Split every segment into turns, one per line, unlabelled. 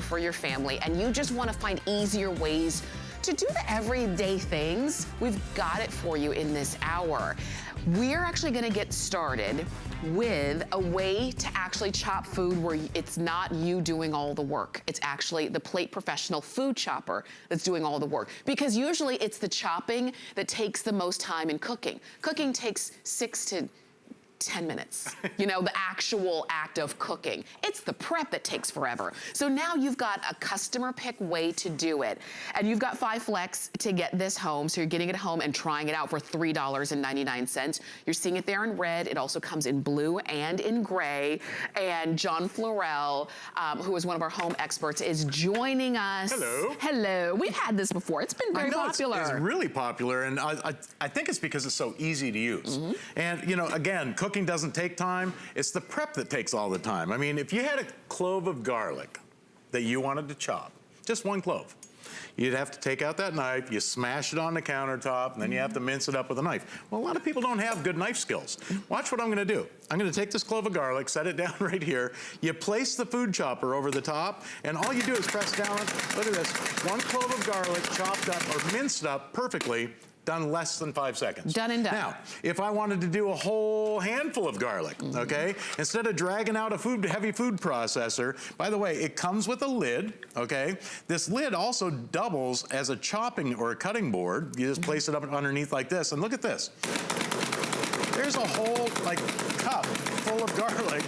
for your family, and you just want to find easier ways to do the everyday things, we've got it for you in this hour. We're actually gonna get started with a way to actually chop food where it's not you doing all the work. It's actually the Plate Professional food chopper that's doing all the work. Because usually it's the chopping that takes the most time in cooking. Cooking takes 6 to 10 minutes, you know, the actual act of cooking. It's the prep that takes forever. So now you've got a customer pick way to do it. And you've got 5 flex to get this home. So you're getting it home and trying it out for $3.99. You're seeing it there in red. It also comes in blue and in gray. And John Florell, who is one of our home experts, is joining us.
Hello.
Hello. We've had this before. It's been very popular.
It's really popular, and I think it's because it's so easy to use. And, you know, again, cooking doesn't take time. It's the prep that takes all the time. I mean, if you had a clove of garlic that you wanted to chop, just 1 clove, you'd have to take out that knife, you smash it on the countertop, and then you have to mince it up with a knife. Well, a lot of people don't have good knife skills. Watch what I'm gonna do. I'm gonna take this clove of garlic, set it down right here. You place the food chopper over the top, and all you do is press down. Look at this, 1 clove of garlic chopped up or minced up perfectly, done less than 5 seconds.
Done and done.
Now, if I wanted to do a whole handful of garlic, okay, instead of dragging out a heavy food processor, by the way, it comes with a lid, okay? This lid also doubles as a chopping or a cutting board. You just place it up underneath like this, and look at this. There's a whole, like, cup full of garlic,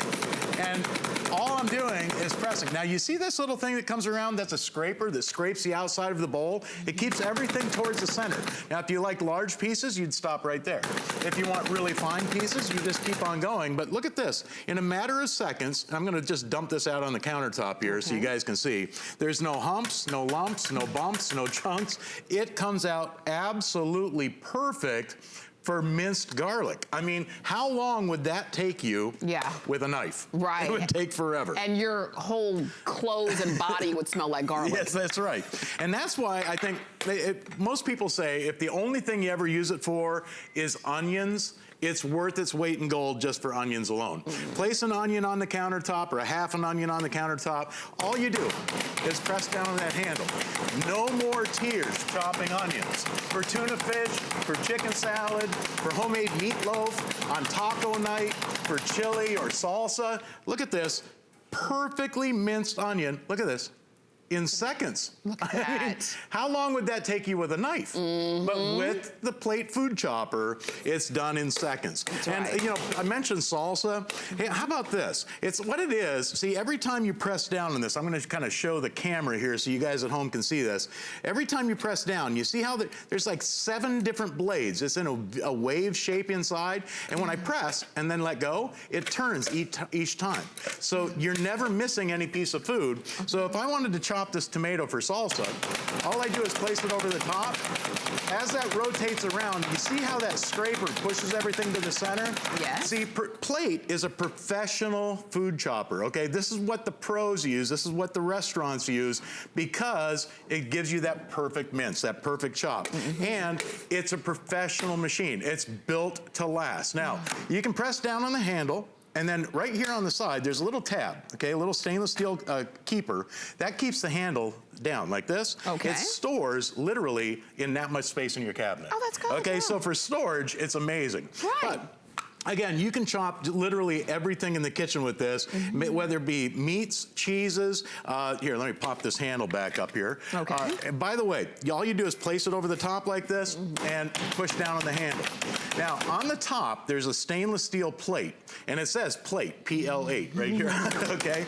and all I'm doing is pressing. Now, you see this little thing that comes around that's a scraper that scrapes the outside of the bowl? It keeps everything towards the center. Now, if you like large pieces, you'd stop right there. If you want really fine pieces, you just keep on going. But look at this. In a matter of seconds, I'm gonna just dump this out on the countertop here so you guys can see. There's no humps, no lumps, no bumps, no chunks. It comes out absolutely perfect for minced garlic. I mean, how long would that take you with a knife?
Right.
It would take forever.
And your whole clothes and body would smell like garlic.
Yes, that's right. And that's why I think most people say if the only thing you ever use it for is onions, it's worth its weight in gold just for onions alone. Place an onion on the countertop or a half an onion on the countertop. All you do is press down on that handle. No more tears chopping onions. For tuna fish, for chicken salad, for homemade meatloaf, on taco night, for chili or salsa. Look at this, perfectly minced onion. Look at this. In seconds.
Look at that.
I mean, how long would that take you with a knife? But with the plate food chopper, it's done in seconds.
That's
and
right.
you know, I mentioned salsa. Hey, how about this? It's what it is. See, every time you press down on this, I'm gonna kind of show the camera here so you guys at home can see this. Every time you press down, you see how there's like 7 different blades. It's in a wave shape inside. And when I press and then let go, it turns each time. So you're never missing any piece of food. So if I wanted to chop this tomato for salsa, all I do is place it over the top. As that rotates around, you see how that scraper pushes everything to the center?
Yes.
See, Plate is a professional food chopper, okay? This is what the pros use, this is what the restaurants use, because it gives you that perfect mince, that perfect chop. And it's a professional machine. It's built to last. Now, you can press down on the handle, and then right here on the side, there's a little tab, okay, a little stainless steel keeper. That keeps the handle down like this.
Okay.
It stores literally in that much space in your cabinet.
Oh, that's good.
Okay, so for storage, it's amazing.
Right.
But, again, you can chop literally everything in the kitchen with this, whether it be meats, cheeses. Here, let me pop this handle back up here.
Okay.
And by the way, all you do is place it over the top like this and push down on the handle. Now, on the top, there's a stainless steel plate, and it says plate, P-L-8, right here, okay?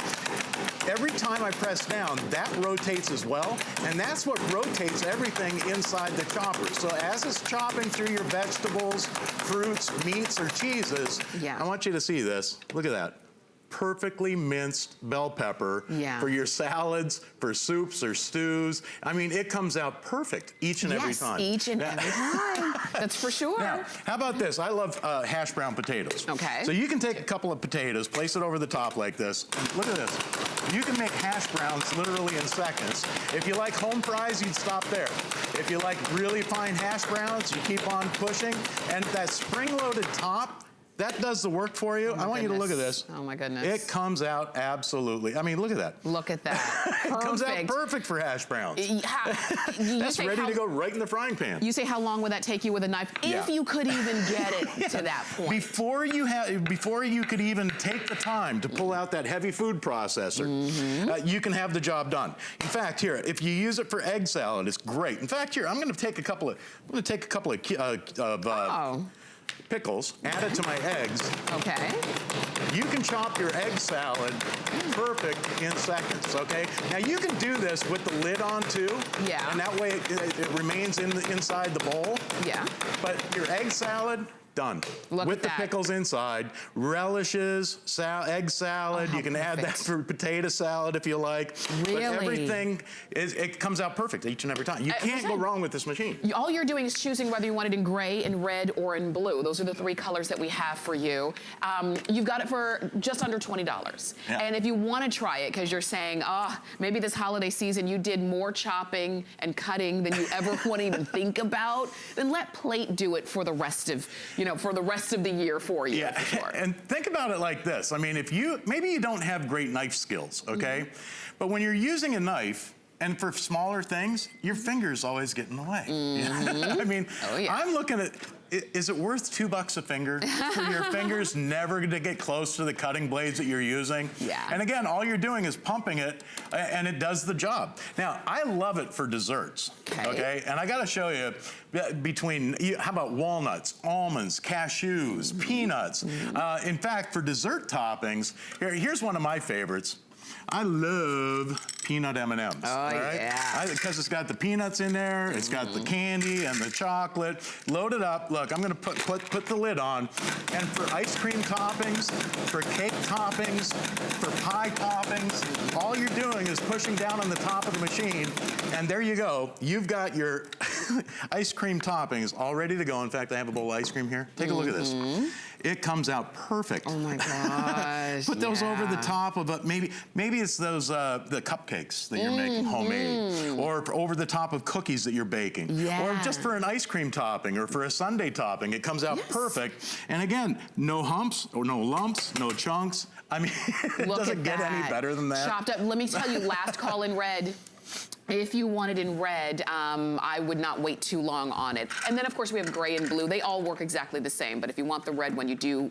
Every time I press down, that rotates as well, and that's what rotates everything inside the chopper. So as it's chopping through your vegetables, fruits, meats, or cheeses, I want you to see this. Look at that. Perfectly minced bell pepper for your salads, for soups or stews. I mean, it comes out perfect each and every time.
Yes, each and every time. That's for sure.
Now, how about this? I love hash brown potatoes.
Okay.
So you can take a couple of potatoes, place it over the top like this. Look at this. You can make hash browns literally in seconds. If you like home fries, you'd stop there. If you like really fine hash browns, you keep on pushing. And that spring-loaded top, that does the work for you. I want you to look at this.
Oh my goodness.
It comes out absolutely. I mean, look at that.
Look at that.
It comes out perfect for hash browns. That's ready to go right in the frying pan.
You say how long would that take you with a knife? If you could even get it to that point.
Before you could even take the time to pull out that heavy food processor, you can have the job done. In fact, here, if you use it for egg salad, it's great. In fact, here, I'm going to take a couple of pickles, add it to my eggs.
Okay.
You can chop your egg salad perfect in seconds, okay? Now you can do this with the lid on too.
Yeah.
And that way it remains inside the bowl.
Yeah.
But your egg salad, done. With the pickles inside, relishes, egg salad. You can add that for potato salad if you like.
Really?
But everything, it comes out perfect each and every time. You can't go wrong with this machine.
All you're doing is choosing whether you want it in gray, in red, or in blue. Those are the 3 colors that we have for you. You've got it for just under $20.
Yeah.
And if you want to try it, because you're saying, maybe this holiday season you did more chopping and cutting than you ever want to even think about, then let Plate do it for the rest of, for the rest of the year for you.
Yeah,
for sure.
And think about it like this. I mean, maybe you don't have great knife skills, okay? But when you're using a knife, and for smaller things, your fingers always get in the way. I mean, I'm looking at, is it worth $2 a finger for your fingers never to get close to the cutting blades that you're using?
Yeah.
And again, all you're doing is pumping it, and it does the job. Now, I love it for desserts, okay? And I gotta show you, how about walnuts, almonds, cashews, peanuts? In fact, for dessert toppings, here's one of my favorites. I love peanut M&Ms.
Oh, yeah.
Because it's got the peanuts in there, it's got the candy and the chocolate. Load it up. Look, I'm gonna put the lid on. And for ice cream toppings, for cake toppings, for pie toppings, all you're doing is pushing down on the top of the machine, and there you go. You've got your ice cream toppings all ready to go. In fact, I have a bowl of ice cream here. Take a look at this. It comes out perfect.
Oh my gosh.
Put those over the top of it. Maybe it's those the cupcakes that you're making homemade, or over the top of cookies that you're baking, or just for an ice cream topping or for a sundae topping. It comes out perfect. And again, no humps or no lumps, no chunks. I mean, it doesn't get any better than that.
Chopped up. Let me tell you, last call in red. If you want it in red, I would not wait too long on it. And then, of course, we have gray and blue. They all work exactly the same, but if you want the red one, you do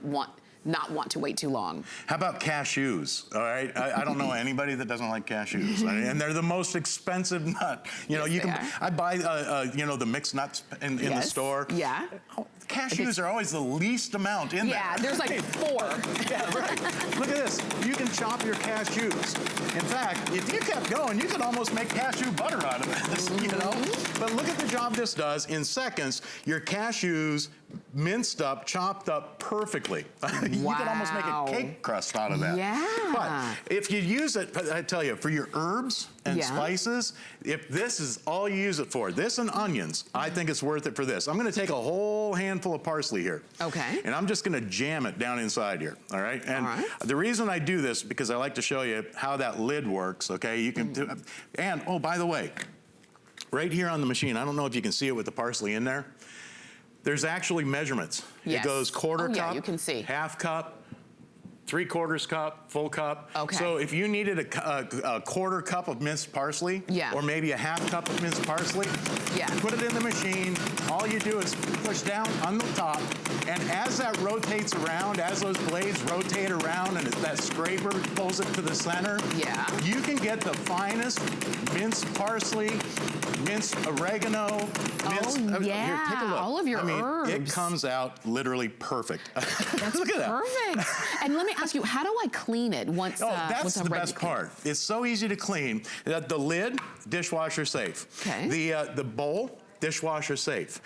not want to wait too long.
How about cashews, all right? I don't know anybody that doesn't like cashews, and they're the most expensive nut. I buy, the mixed nuts in the store.
Yeah.
Cashews are always the least amount in there.
Yeah, there's like 4.
Yeah, right. Look at this. You can chop your cashews. In fact, if you kept going, you could almost make cashew butter out of this, But look at the job this does. In seconds, your cashews minced up, chopped up perfectly. You could almost make a cake crust out of that.
Yeah.
But if you use it, I tell you, for your herbs and spices, if this is all you use it for, this and onions, I think it's worth it for this. I'm gonna take a whole handful of parsley here. Okay. And I'm just gonna jam it down inside here, all right? And the reason I do this, because I like to show you how that lid works, okay? You can do, and oh, by the way, right here on the machine, I don't know if you can see it with the parsley in there, there's actually measurements. It goes quarter cup,
you can see.
half cup, 3/4 cup, full cup.
Okay.
So if you needed a quarter cup of minced parsley, or maybe a half cup of minced parsley, put it in the machine. All you do is push down on the top, and as that rotates around, as those blades rotate around and that scraper pulls it to the center, you can get the finest minced parsley, minced oregano, minced, here, take a look.
All of your herbs.
It comes out literally perfect. Look at that.
Perfect. And let me ask you, how do I clean it once
that's the best part. It's so easy to clean. The lid, dishwasher safe. Okay. The bowl, dishwasher safe.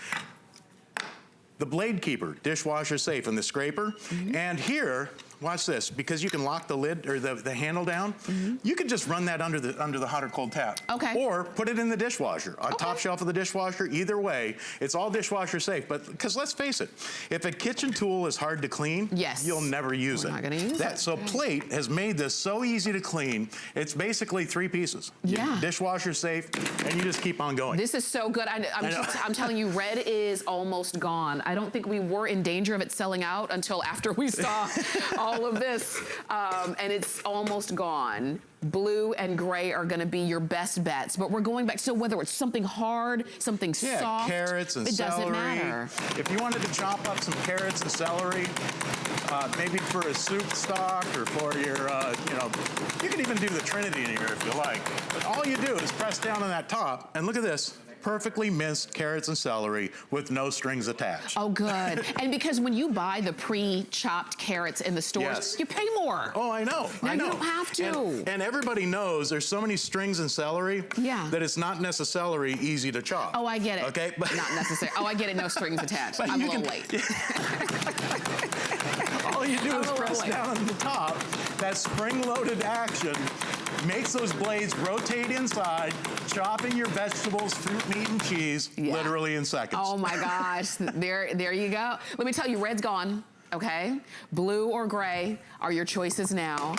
The blade keeper, dishwasher safe, and the scraper. And here, watch this, because you can lock the lid or the handle down, you could just run that under the hot or cold tap.
Okay.
Or put it in the dishwasher, on top shelf of the dishwasher. Either way, it's all dishwasher safe. But because let's face it, if a kitchen tool is hard to clean, you'll never use it.
We're not gonna use it.
So Plate has made this so easy to clean. It's basically 3 pieces.
Yeah.
Dishwasher safe, and you just keep on going.
This is so good. I'm telling you, red is almost gone. I don't think we were in danger of it selling out until after we saw all of this, and it's almost gone. Blue and gray are gonna be your best bets, but we're going back, so whether it's something hard, something soft,
carrots and celery.
It doesn't matter.
If you wanted to chop up some carrots and celery, maybe for a soup stock or for your, you can even do the Trinity in here if you like. But all you do is press down on that top, and look at this. Perfectly minced carrots and celery with no strings attached.
Oh, good. And because when you buy the pre-chopped carrots in the stores, you pay more.
Oh, I know.
Now
I know.
you don't have to.
And everybody knows there's so many strings in celery that it's not necessarily easy to chop.
Oh, I get it.
Okay?
But not necessary. Oh, I get it. No strings attached. I'm a little late.
All you do is press down on the top. That spring-loaded action makes those blades rotate inside, chopping your vegetables, fruit, meat, and cheese literally in seconds.
Oh my gosh, there you go. Let me tell you, red's gone. Okay, blue or gray are your choices now.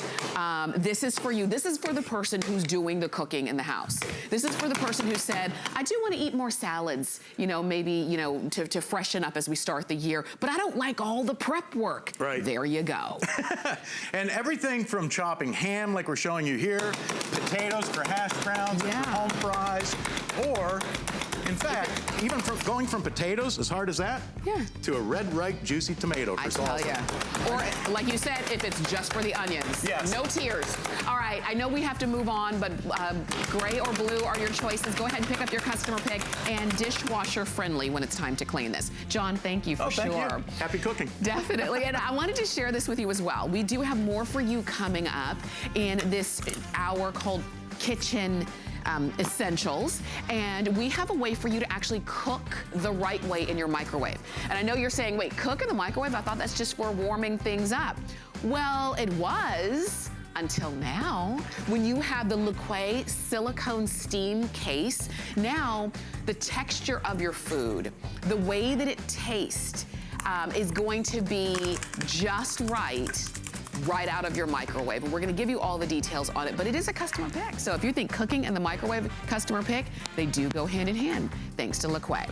This is for you. This is for the person who's doing the cooking in the house. This is for the person who said, I do want to eat more salads, maybe, to freshen up as we start the year, but I don't like all the prep work.
Right.
There you go.
And everything from chopping ham, like we're showing you here, potatoes for hash browns, for home fries, or in fact, even going from potatoes, as hard as that, to a red, ripe, juicy tomato for salsa.
I tell ya. Or, like you said, if it's just for the onions.
Yes.
No tears. All right, I know we have to move on, but gray or blue are your choices. Go ahead and pick up your customer pick, and dishwasher friendly when it's time to clean this. John, thank you for sure.
Thank you. Happy cooking.
Definitely, and I wanted to share this with you as well. We do have more for you coming up in this hour called Kitchen Essentials, and we have a way for you to actually cook the right way in your microwave. And I know you're saying, wait, cook in the microwave? I thought that's just for warming things up. Well, it was until now. When you have the LaQuay silicone steam case, now the texture of your food, the way that it tastes, is going to be just right out of your microwave. And we're gonna give you all the details on it, but it is a customer pick. So if you think cooking and the microwave customer pick, they do go hand in hand, thanks to LaQuay.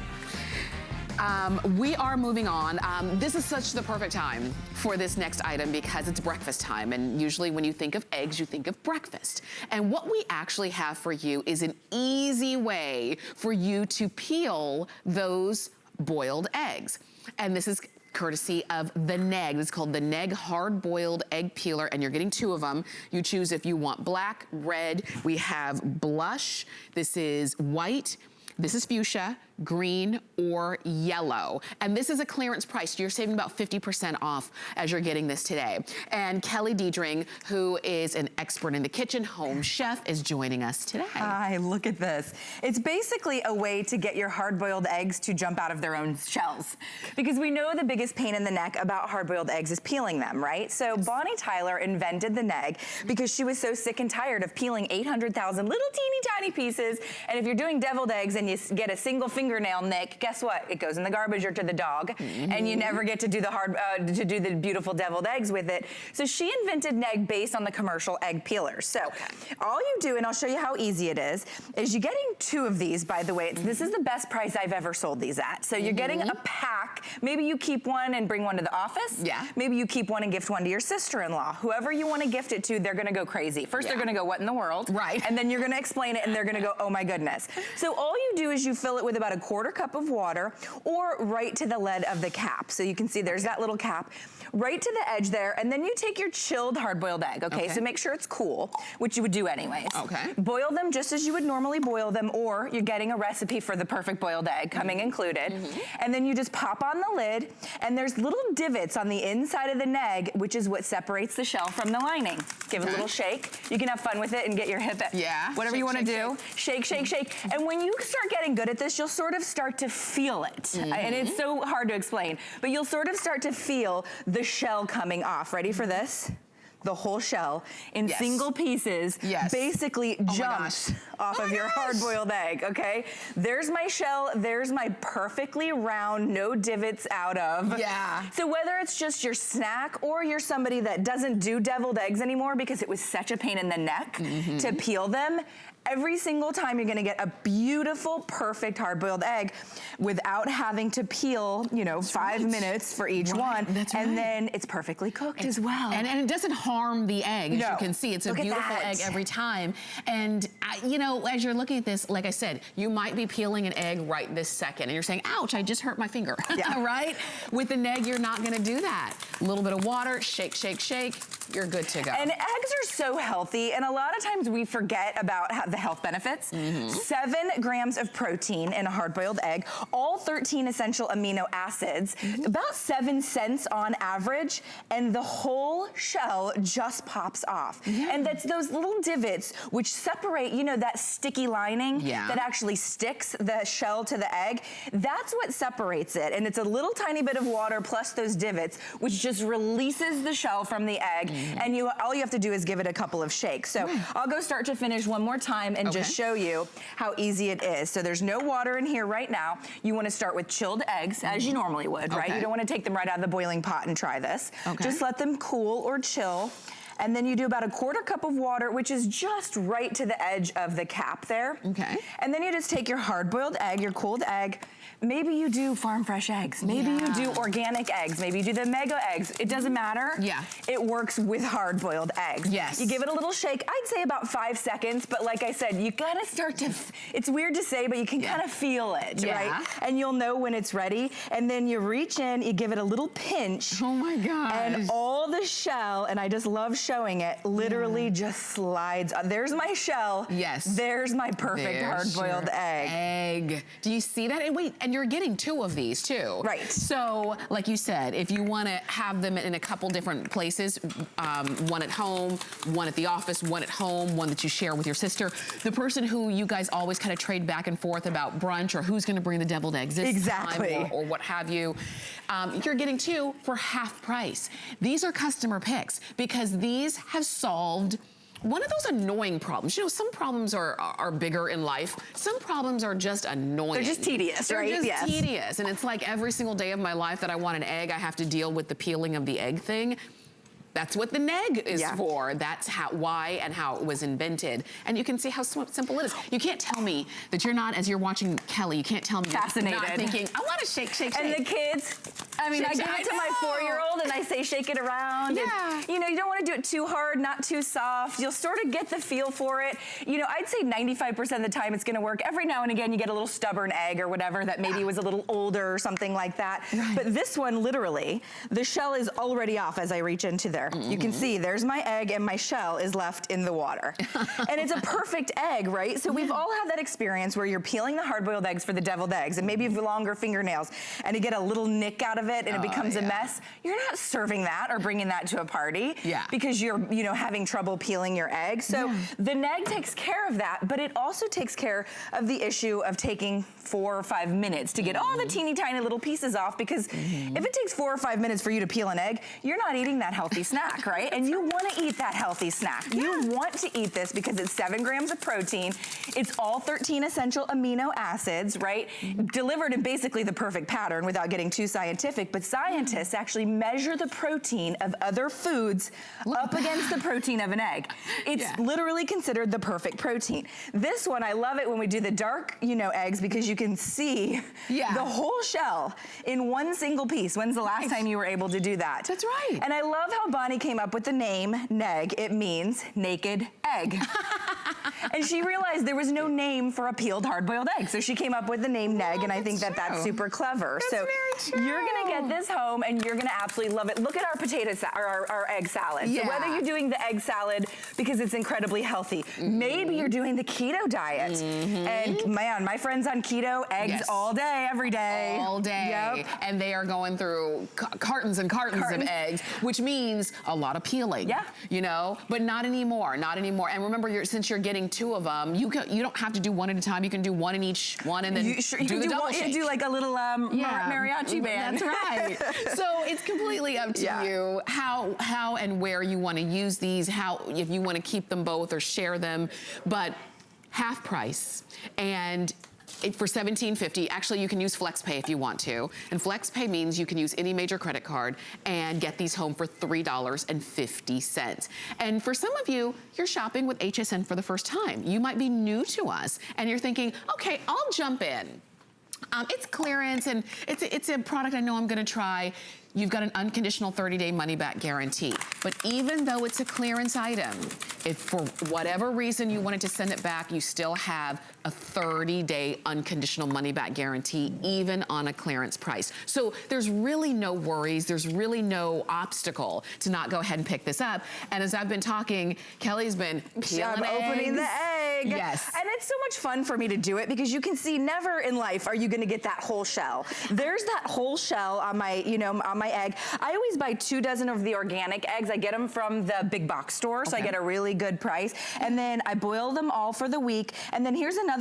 We are moving on. This is such the perfect time for this next item because it's breakfast time, and usually when you think of eggs, you think of breakfast. And what we actually have for you is an easy way for you to peel those boiled eggs. And this is courtesy of the Neg. It's called the Neg Hard-Boiled Egg Peeler, and you're getting 2 of them. You choose if you want black, red. We have blush. This is white. This is fuchsia, green, or yellow. And this is a clearance price. You're saving about 50% off as you're getting this today. And Kelly Diedring, who is an expert in the kitchen, home chef, is joining us today.
Hi, look at this. It's basically a way to get your hard-boiled eggs to jump out of their own shells. Because we know the biggest pain in the neck about hard-boiled eggs is peeling them, right? So Bonnie Tyler invented the Neg because she was so sick and tired of peeling 800,000 little teeny tiny pieces. And if you're doing deviled eggs and you get a single fingernail nick, guess what? It goes in the garbage or to the dog, and you never get to do the beautiful deviled eggs with it. So she invented Neg based on the commercial egg peelers. So all you do, and I'll show you how easy it is you're getting 2 of these, by the way. This is the best price I've ever sold these at. So you're getting a pack. Maybe you keep one and bring one to the office. Yeah. Maybe you keep one and gift one to your sister-in-law. Whoever you want to gift it to, they're going to go crazy. First, they're going to go, what in the world? Right. And then you're going to explain it, and they're going to go, oh my goodness. So all you do is you fill it with about a 1/4 cup of water, or right to the lead of the cap. So you can see there's that little cap. Right to the edge there, and then you take your chilled hard-boiled egg, okay? So make sure it's cool, which you would do anyways. Okay. Boil them just as you would normally boil them, or you're getting a recipe for the perfect boiled egg, coming included. And then you just pop on the lid, and there's little divots on the inside of the Neg, which is what separates the shell from the lining. Give it a little shake. You can have fun with it and get your hip, whatever you want to do. do. Shake, shake, shake. And when you start getting good at this, you'll sort of start to feel it. And it's so hard to explain, but you'll sort of start to feel the shell coming off. Ready for this? The whole shell in single pieces basically jumps off of your hard-boiled egg, okay? There's my shell, there's my perfectly round, no divots out of.
Yeah.
So whether it's just your snack or you're somebody that doesn't do deviled eggs anymore because it was such a pain in the neck to peel them, every single time you're gonna get a beautiful, perfect hard-boiled egg without having to peel, you know, 5 minutes for each one. And then it's perfectly cooked as well.
And it doesn't harm the egg, as you can see. It's a beautiful egg every time. And, you know, as you're looking at this, like I said, you might be peeling an egg right this second, and you're saying, ouch, I just hurt my finger, right? With an egg, you're not gonna do that. A little bit of water, shake, shake, shake, you're good to go.
And eggs are so healthy, and a lot of times we forget about the health benefits. 7 grams of protein in a hard-boiled egg, all 13 essential amino acids, about 7 cents on average, and the whole shell just pops off. And that's those little divots which separate, you know, that sticky lining that actually sticks the shell to the egg. That's what separates it, and it's a little tiny bit of water plus those divots, which just releases the shell from the egg, and all you have to do is give it a couple of shakes. So I'll go start to finish one more time and just show you how easy it is. So there's no water in here right now. You want to start with chilled eggs, as you normally would, right? You don't want to take them right out of the boiling pot and try this. Just let them cool or chill. And then you do about a 1/4 cup of water, which is just right to the edge of the cap there. And then you just take your hard-boiled egg, your cooled egg. Maybe you do farm fresh eggs. Maybe you do organic eggs. Maybe you do the mega eggs. It doesn't matter. It works with hard-boiled eggs. You give it a little shake. I'd say about 5 seconds, but like I said, you gotta start to, it's weird to say, but you can kind of feel it, right? And you'll know when it's ready. And then you reach in, you give it a little pinch.
Oh my gosh.
And all the shell, and I just love showing it, literally just slides. There's my shell. There's my perfect hard-boiled egg.
Do you see that? And wait, and you're getting 2 of these too. So, like you said, if you want to have them in a couple different places, one at home, one at the office, one at home, one that you share with your sister, the person who you guys always kind of trade back and forth about brunch or who's going to bring the deviled eggs this time or what have you, you're getting 2 for half price. These are customer picks because these have solved one of those annoying problems. You know, some problems are bigger in life. Some problems are just annoying.
They're just tedious, right?
They're just tedious. And it's like every single day of my life that I want an egg, I have to deal with the peeling of the egg thing. That's what the neg is for. That's why and how it was invented. And you can see how simple it is. You can't tell me that you're not, as you're watching Kelly, you can't tell me
fascinated,
you're not thinking, I want to shake, shake, shake.
And the kids, I mean, I give it to my 4-year-old and I say, shake it around. And, you know, you don't want to do it too hard, not too soft. You'll sort of get the feel for it. You know, I'd say 95% of the time it's going to work. Every now and again, you get a little stubborn egg or whatever that maybe was a little older or something like that. But this one, literally, the shell is already off as I reach into there. You can see there's my egg and my shell is left in the water. And it's a perfect egg, right? So we've all had that experience where you're peeling the hard-boiled eggs for the deviled eggs and maybe you have longer fingernails and you get a little nick out of it and it becomes a mess. You're not serving that or bringing that to a party because you're, you know, having trouble peeling your egg. So the neg takes care of that, but it also takes care of the issue of taking 4 or 5 minutes to get all the teeny tiny little pieces off because if it takes 4 or 5 minutes for you to peel an egg, you're not eating that healthy snack, right? And you want to eat that healthy snack. You want to eat this because it's 7 grams of protein. It's all 13 essential amino acids, right? Delivered in basically the perfect pattern without getting too scientific, but scientists actually measure the protein of other foods up against the protein of an egg. It's literally considered the perfect protein. This one, I love it when we do the dark, you know, eggs because you can see the whole shell in one single piece. When's the last time you were able to do that?
That's right.
And I love how Bonnie came up with the name neg. It means naked egg. And she realized there was no name for a peeled hard-boiled egg, so she came up with the name neg, and I think that that's super clever.
That's
so
very true.
You're gonna get this home and you're gonna absolutely love it. Look at our potato our egg salad.
Yeah.
So whether you're doing the egg salad because it's incredibly healthy, maybe you're doing the keto diet. And man, my friends on keto, eggs all day, every day.
All day.
Yep.
And they are going through cartons and cartons of eggs, which means a lot of peeling.
Yeah.
You know, but not anymore, not anymore. And remember, since you're getting 2 of them, you don't have to do one at a time. You can do one in each one and then
you
do the double shake.
You do like a little mariachi band.
That's right. So it's completely up to you how and where you want to use these, if you want to keep them both or share them, but half price. And for $17.50, actually you can use FlexPay if you want to. And FlexPay means you can use any major credit card and get these home for $3.50. And for some of you, you're shopping with HSN for the first time. You might be new to us and you're thinking, okay, I'll jump in. It's clearance and it's a product I know I'm gonna try. You've got an unconditional 30-day money-back guarantee. But even though it's a clearance item, if for whatever reason you wanted to send it back, you still have a 30-day unconditional money-back guarantee, even on a clearance price. So there's really no worries, there's really no obstacle to not go ahead and pick this up. And as I've been talking, Kelly's been peeling
opening the egg.
Yes.
And it's so much fun for me to do it because you can see never in life are you gonna get that whole shell. There's that whole shell on my, on my egg. I always buy 2 dozen of the organic eggs. I get them from the big box store, so I get a really good price. And then I boil them all for the week. And then here's another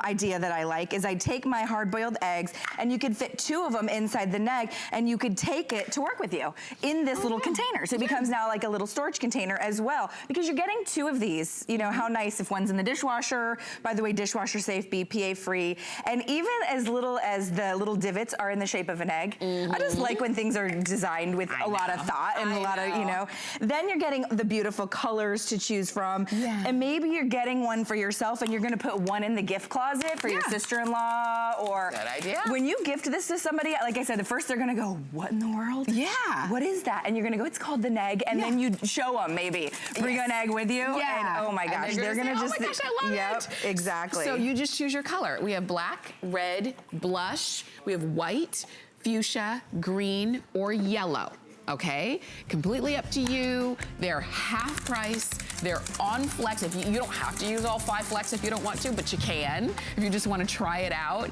idea that I like is I take my hard-boiled eggs and you could fit 2 of them inside the neg and you could take it to work with you in this little container. So it becomes now like a little storage container as well because you're getting 2 of these. You know, how nice if one's in the dishwasher. By the way, dishwasher safe, BPA free. And even as little as the little divots are in the shape of an egg. I just like when things are designed with a lot of thought and a lot of, then you're getting the beautiful colors to choose from. And maybe you're getting one for yourself and you're gonna put one in the gift closet for your sister-in-law or
good idea.
When you gift this to somebody, like I said, at first they're gonna go, what in the world?
Yeah.
What is that? And you're gonna go, it's called the neg. And then you show them maybe. Bring an egg with you.
Yeah.
And oh my gosh, they're gonna just,
oh my gosh, I love it.
Exactly.
So you just choose your color. We have black, red, blush, we have white, fuchsia, green, or yellow. Okay, completely up to you. They're half price. They're on Flex. If you don't have to use all 5 Flex if you don't want to, but you can if you just want to try it out.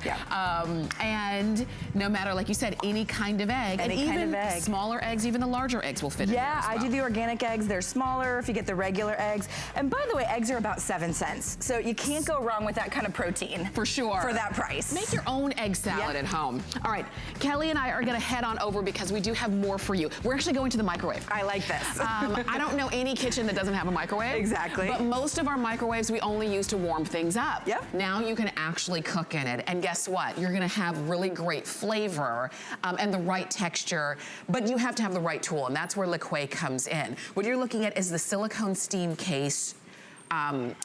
And no matter, like you said, any kind of egg, smaller eggs, even the larger eggs will fit in there as well.
I do the organic eggs. They're smaller if you get the regular eggs. And by the way, eggs are about 7 cents, so you can't go wrong with that kind of protein.
For sure.
For that price.
Make your own egg salad at home. All right, Kelly and I are going to head on over because we do have more for you. We're actually going to the microwave.
I like this.
I don't know any kitchen that doesn't have a microwave.
Exactly.
But most of our microwaves we only use to warm things up. Now you can actually cook in it. And guess what? You're gonna have really great flavor and the right texture, but you have to have the right tool, and that's where LeQuay comes in. What you're looking at is the silicone steam case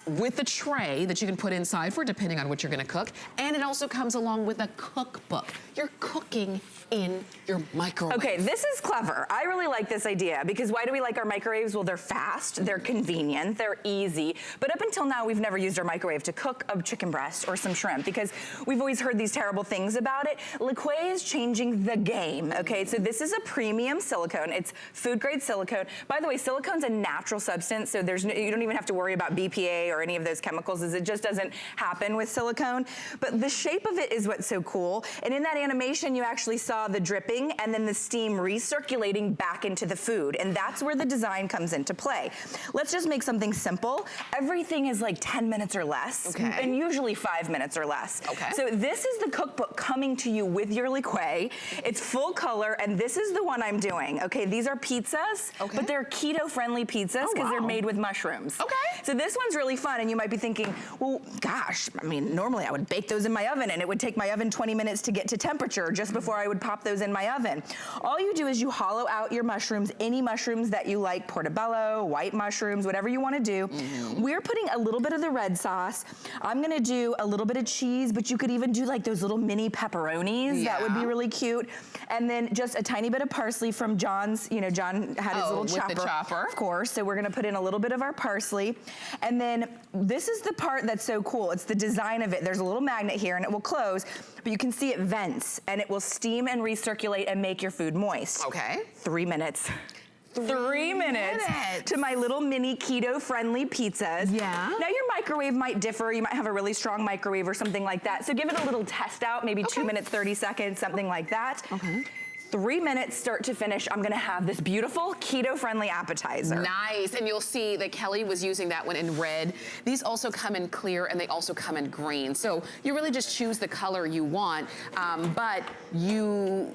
with the tray that you can put inside for depending on what you're gonna cook. And it also comes along with a cookbook. You're cooking in your microwave.
Okay, this is clever. I really like this idea because why do we like our microwaves? Well, they're fast, they're convenient, they're easy. But up until now, we've never used our microwave to cook a chicken breast or some shrimp because we've always heard these terrible things about it. LeQuay is changing the game, okay? So this is a premium silicone. It's food grade silicone. By the way, silicone's a natural substance, so you don't even have to worry about BPA or any of those chemicals, as it just doesn't happen with silicone. But the shape of it is what's so cool. And in that animation, you actually saw the dripping and then the steam recirculating back into the food. And that's where the design comes into play. Let's just make something simple. Everything is like 10 minutes or less, and usually 5 minutes or less. So this is the cookbook coming to you with your LeQuay. It's full color, and this is the one I'm doing. Okay, these are pizzas, but they're keto-friendly pizzas because they're made with mushrooms. So this one's really fun, and you might be thinking, well, gosh, I mean, normally I would bake those in my oven, and it would take my oven 20 minutes to get to temperature just before I would pop those in my oven. All you do is you hollow out your mushrooms, any mushrooms that you like, portobello, white mushrooms, whatever you want to do. We're putting a little bit of the red sauce. I'm going to do a little bit of cheese, but you could even do like those little mini pepperonis. That would be really cute. And then just a tiny bit of parsley from John's, John had his little chopper.
The chopper.
Of course. So we're going to put in a little bit of our parsley. And then this is the part that's so cool. It's the design of it. There's a little magnet here and it will close, but you can see it vents and it will steam and recirculate and make your food moist.
Okay.
3 minutes. 3 minutes to my little mini keto-friendly pizzas.
Yeah.
Now your microwave might differ. You might have a really strong microwave or something like that. So give it a little test out, maybe 2 minutes, 30 seconds, something like that.
Okay.
3 minutes, start to finish, I'm gonna have this beautiful keto-friendly appetizer.
Nice, and you'll see that Kelly was using that one in red. These also come in clear and they also come in green. So you really just choose the color you want, but you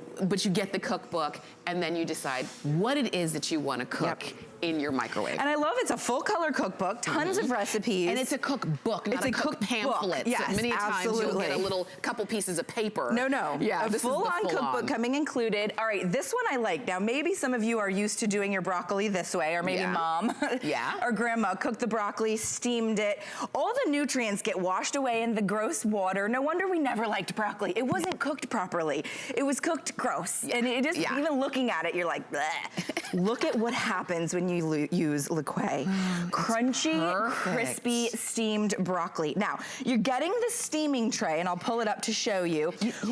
get the cookbook and then you decide what it is that you wanna cook. Yep. In your microwave.
And I love it's a full color cookbook, tons of recipes.
And it's a cookbook, not a cook pamphlet.
Yes,
so many
absolutely.
times you'll get a little couple pieces of paper.
No.
Yeah,
a full-on cookbook coming included. All right, this one I like. Now maybe some of you are used to doing your broccoli this way, or maybe mom or grandma cooked the broccoli, steamed it. All the nutrients get washed away in the gross water. No wonder we never liked broccoli. It wasn't cooked properly. It was cooked gross. And it just, even looking at it, you're like, bleh. Look at what happens when you use LeQuay. Crunchy, crispy, steamed broccoli. Now, you're getting the steaming tray, and I'll pull it up to show you.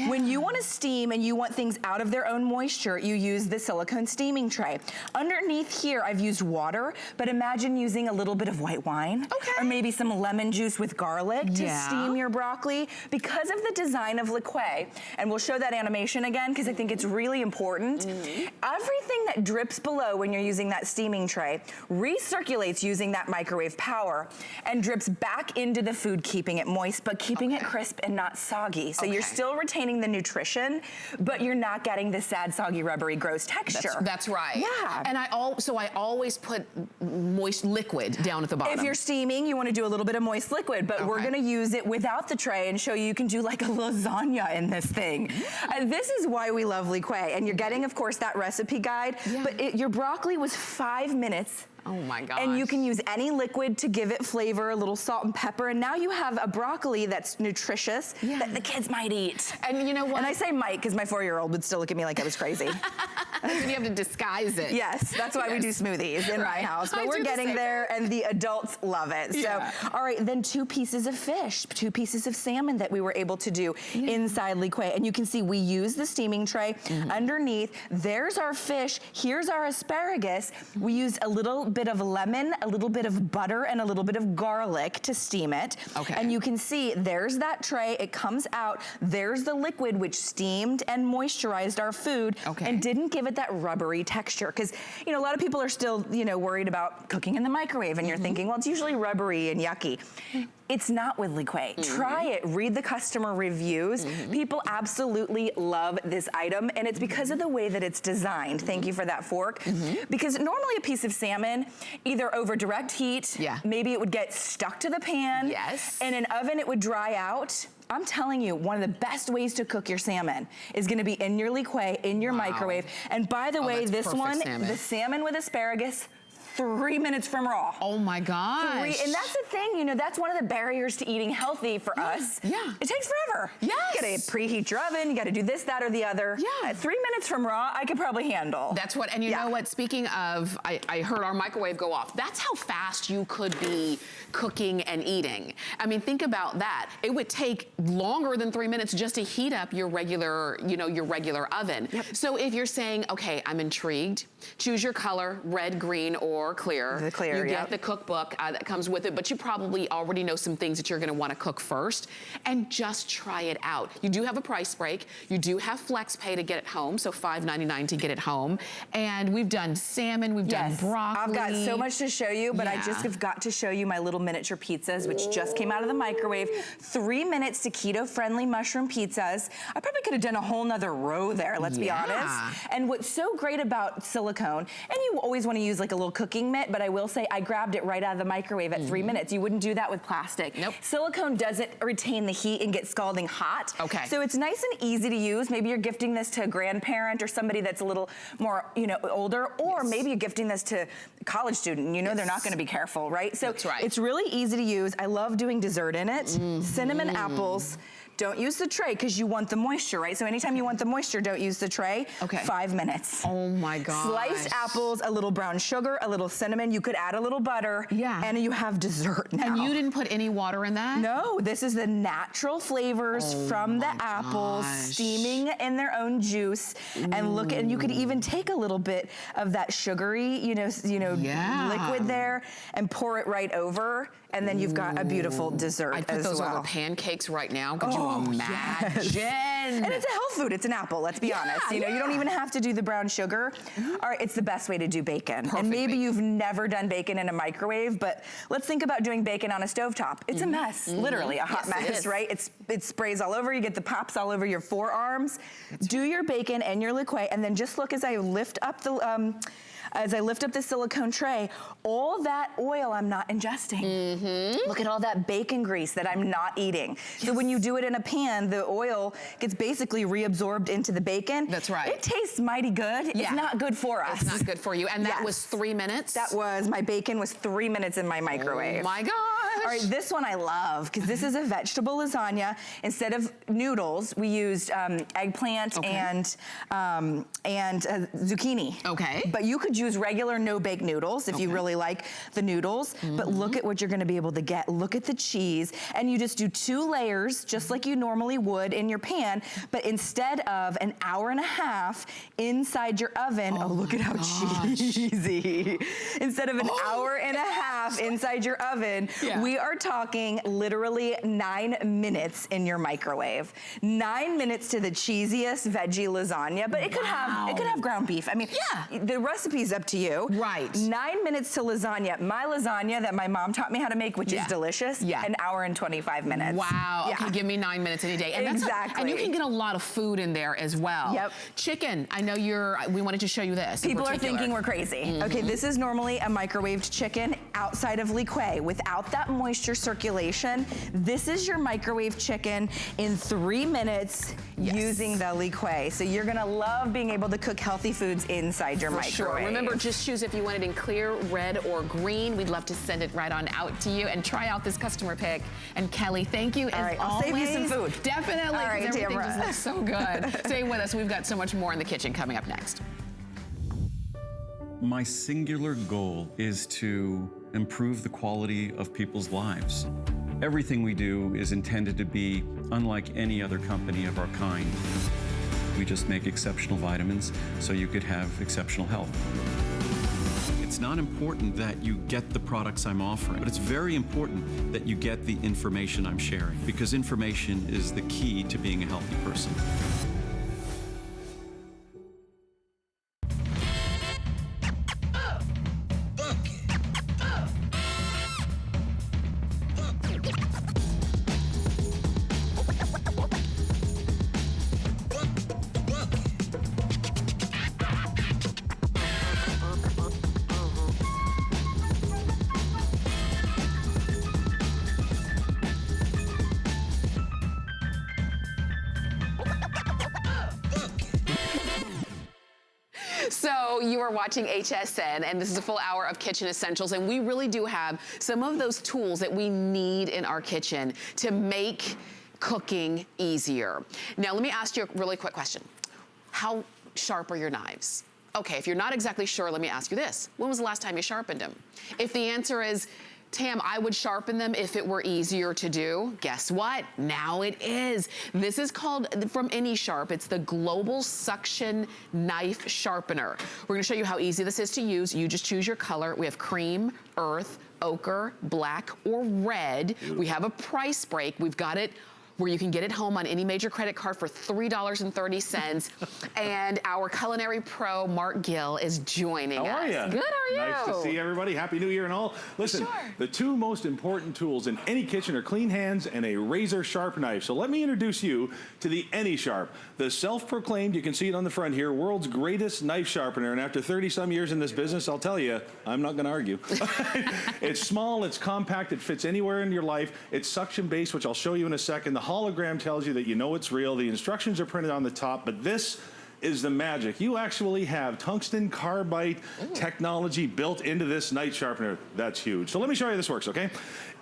When you want to steam and you want things out of their own moisture, you use the silicone steaming tray. Underneath here, I've used water, but imagine using a little bit of white wine. Or maybe some lemon juice with garlic to steam your broccoli. Because of the design of LeQuay, and we'll show that animation again, because I think it's really important. Everything that drips below when you're using that steaming tray recirculates using that microwave power and drips back into the food, keeping it moist, but keeping it crisp and not soggy. So you're still retaining the nutrition, but you're not getting the sad, soggy, rubbery, gross texture.
That's right.
Yeah.
And I always put moist liquid down at the bottom.
If you're steaming, you want to do a little bit of moist liquid, but we're going to use it without the tray and show you can do like a lasagna in this thing. And this is why we love LeQuay. And you're getting, of course, that recipe guide, but your broccoli was 5 minutes.
Oh my gosh.
And you can use any liquid to give it flavor, a little salt and pepper, and now you have a broccoli that's nutritious that the kids might eat.
And you know what?
And I say might because my 4-year-old would still look at me like I was crazy.
You have to disguise it.
Yes, that's why we do smoothies in my house. But we're getting there, and the adults love it. So, all right, then 2 pieces of fish, 2 pieces of salmon that we were able to do inside LeQuay. And you can see we use the steaming tray. Underneath, there's our fish. Here's our asparagus. We used a little bit of lemon, a little bit of butter, and a little bit of garlic to steam it. And you can see there's that tray. It comes out. There's the liquid which steamed and moisturized our food and didn't give it that rubbery texture. Because, you know, a lot of people are still, you know, worried about cooking in the microwave, and you're thinking, well, it's usually rubbery and yucky. It's not with LeQuay. Try it, read the customer reviews. People absolutely love this item, and it's because of the way that it's designed. Thank you for that fork. Because normally a piece of salmon, either over direct heat, maybe it would get stuck to the pan, in an oven it would dry out. I'm telling you, one of the best ways to cook your salmon is gonna be in your LeQuay, in your microwave. And by the way, this one, the salmon with asparagus, 3 minutes from raw.
Oh my gosh.
And that's the thing, you know, that's one of the barriers to eating healthy for us. It takes forever. You gotta preheat your oven, you gotta do this, that, or the other. 3 minutes from raw, I could probably handle.
That's what, and you know what, speaking of, I heard our microwave go off. That's how fast you could be cooking and eating. I mean, think about that. It would take longer than 3 minutes just to heat up your regular, you know, your regular oven. So if you're saying, okay, I'm intrigued, choose your color, red, green, or clear.
The clear,
You get the cookbook that comes with it, but you probably already know some things that you're gonna wanna cook first, and just try it out. You do have a price break. You do have flex pay to get it home, so $5.99 to get it home. And we've done salmon, we've done broccoli.
I've got so much to show you, but I just have got to show you my little miniature pizzas, which just came out of the microwave. 3 minutes to keto-friendly mushroom pizzas. I probably could have done a whole nother row there, let's be honest. And what's so great about silicone, and you always wanna use like a little cooking mitt, but I will say I grabbed it right out of the microwave at 3 minutes. You wouldn't do that with plastic. Silicone doesn't retain the heat and get scalding hot. So it's nice and easy to use. Maybe you're gifting this to a grandparent or somebody that's a little more, you know, older, or maybe you're gifting this to a college student and you know they're not gonna be careful, right? So it's really easy to use. I love doing dessert in it. Cinnamon apples, Don't use the tray because you want the moisture, right? So anytime you want the moisture, don't use the tray.
Okay.
5 minutes.
Oh my gosh.
Sliced apples, a little brown sugar, a little cinnamon. You could add a little butter.
Yeah.
And you have dessert now.
And you didn't put any water in that?
No, this is the natural flavors from the apples steaming in their own juice. And look, and you could even take a little bit of that sugary, liquid there and pour it right over. And then you've got a beautiful dessert
I'd put those over pancakes right now. Could you imagine?
Yes. And it's a health food. It's an apple, let's be honest. You don't even have to do the brown sugar. All right, it's the best way to do bacon.
Perfect.
And maybe you've never done bacon in a microwave, but let's think about doing bacon on a stovetop. It's a mess, literally a hot mess, right? It sprays all over. You get the pops all over your forearms. Do your bacon and your liqueur, and then just look as I lift up the silicone tray, all that oil I'm not ingesting. Look at all that bacon grease that I'm not eating. So when you do it in a pan, the oil gets basically reabsorbed into the bacon.
That's right.
It tastes mighty good. Yeah. It's not good for us.
It's not good for you. And that was 3 minutes?
My bacon was 3 minutes in my microwave.
Oh my gosh.
All right, this one I love because this is a vegetable lasagna. Instead of noodles, we used eggplant and zucchini.
Okay.
But you could use regular no-bake noodles if you really like the noodles. But look at what you're gonna be able to get. Look at the cheese. And you just do 2 layers, just like you normally would in your pan. But instead of an hour and a half inside your oven, look at how cheesy. Instead of an hour and a half inside your oven, we are talking literally 9 minutes in your microwave. 9 minutes to the cheesiest veggie lasagna, but it could have ground beef. I mean, the recipe's up to you.
Right.
9 minutes to lasagna. My lasagna that my mom taught me how to make, which is delicious, an hour and 25 minutes.
Wow.
Yeah.
Okay, give me 9 minutes any day. And
exactly.
And you can get a lot of food in there as well.
Yep.
Chicken. I know we wanted to show you this.
People are thinking we're crazy. Okay, this is normally a microwaved chicken outside of liqueur. Without that moisture circulation, this is your microwave chicken in 3 minutes using the liqueur. So you're gonna love being able to cook healthy foods inside your microwave.
Sure. Remember, just choose if you want it in clear, red, or green. We'd love to send it right on out to you and try out this customer pick. And Kelly, thank you as
I'll
always.
save you some food.
Definitely,
All right,
everything
Tamara.
just looks so good. Stay with us. We've got so much more in the kitchen coming up next.
My singular goal is to improve the quality of people's lives. Everything we do is intended to be unlike any other company of our kind. We just make exceptional vitamins so you could have exceptional health. It's not important that you get the products I'm offering, but it's very important that you get the information I'm sharing, because information is the key to being a healthy person.
So you are watching HSN, and this is a full hour of kitchen essentials, and we really do have some of those tools that we need in our kitchen to make cooking easier. Now, let me ask you a really quick question. How sharp are your knives? Okay, if you're not exactly sure, let me ask you this. When was the last time you sharpened them? If the answer is, Tam, I would sharpen them if it were easier to do. Guess what? Now it is. This is called, from Any Sharp, it's the Global Suction Knife Sharpener. We're gonna show you how easy this is to use. You just choose your color. We have cream, earth, ochre, black, or red. We have a price break. We've got it where you can get it home on any major credit card for $3.30. And our culinary pro, Mark Gill, is joining us.
How are you?
Good, how are you?
Nice to see everybody. Happy New Year and all. Listen, the 2 most important tools in any kitchen are clean hands and a razor sharp knife. So let me introduce you to the Any Sharp, the self-proclaimed, you can see it on the front here, world's greatest knife sharpener. And after 30 some years in this business, I'll tell you, I'm not gonna argue. It's small, it's compact, it fits anywhere in your life. It's suction based, which I'll show you in a second. The hologram tells you that you know it's real. The instructions are printed on the top, but this is the magic. You actually have tungsten carbide technology built into this knife sharpener. That's huge. So let me show you how this works, okay?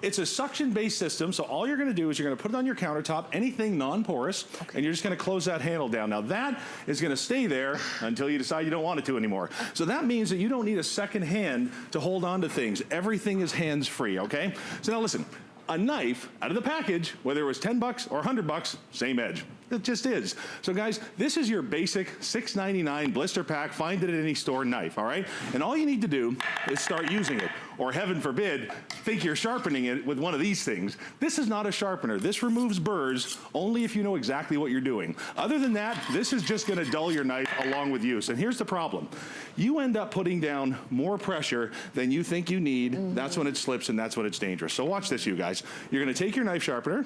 It's a suction-based system, so all you're gonna do is you're gonna put it on your countertop, anything non-porous, and you're just gonna close that handle down. Now that is gonna stay there until you decide you don't want it to anymore. So that means that you don't need a second hand to hold on to things. Everything is hands-free, okay? So now listen, a knife out of the package, whether it was 10 bucks or 100 bucks, same edge. It just is. So guys, this is your basic $6.99 blister pack, find it at any store knife, all right? And all you need to do is start using it. Or heaven forbid, think you're sharpening it with one of these things. This is not a sharpener. This removes burrs only if you know exactly what you're doing. Other than that, this is just gonna dull your knife along with use. And here's the problem. You end up putting down more pressure than you think you need. That's when it slips and that's when it's dangerous. So watch this, you guys. You're gonna take your knife sharpener,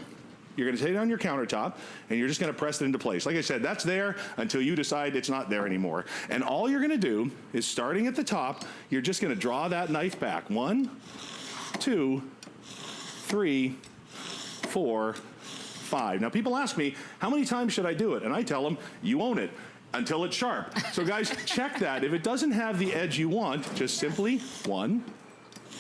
you're gonna take it on your countertop, and you're just gonna press it into place. Like I said, that's there until you decide it's not there anymore. And all you're gonna do is, starting at the top, you're just gonna draw that knife back. 1, 2, 3, 4, 5. Now people ask me, how many times should I do it? And I tell them, you own it until it's sharp. So guys, check that. If it doesn't have the edge you want, just simply 1,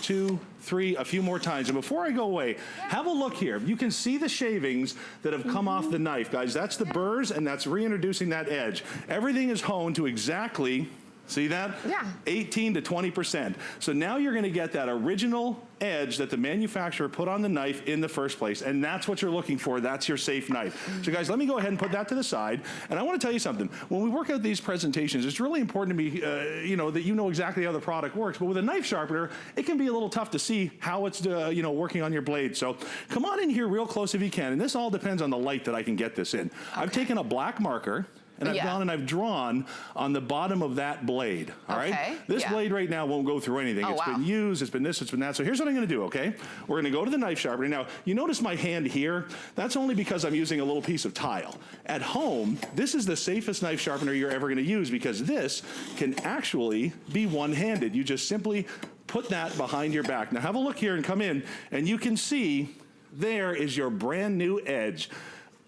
2, 3, a few more times. And before I go away, have a look here. You can see the shavings that have come off the knife, guys. That's the burrs, and that's reintroducing that edge. Everything is honed to exactly, see that?
Yeah.
18 to 20%. So now you're gonna get that original edge that the manufacturer put on the knife in the first place, and that's what you're looking for. That's your safe knife. So guys, let me go ahead and put that to the side, and I want to tell you something. When we work out these presentations, it's really important to me, that you know exactly how the product works, but with a knife sharpener, it can be a little tough to see how it's working on your blade. So come on in here real close if you can, and this all depends on the light that I can get this in. Okay. I've taken a black marker, and I've gone and I've drawn on the bottom of that blade, all right? This blade right now won't go through anything. It's been used, it's been this, it's been that. So here's what I'm gonna do, okay? We're gonna go to the knife sharpener. Now, you notice my hand here? That's only because I'm using a little piece of tile. At home, this is the safest knife sharpener you're ever gonna use, because this can actually be one-handed. You just simply put that behind your back. Now have a look here and come in, and you can see there is your brand new edge.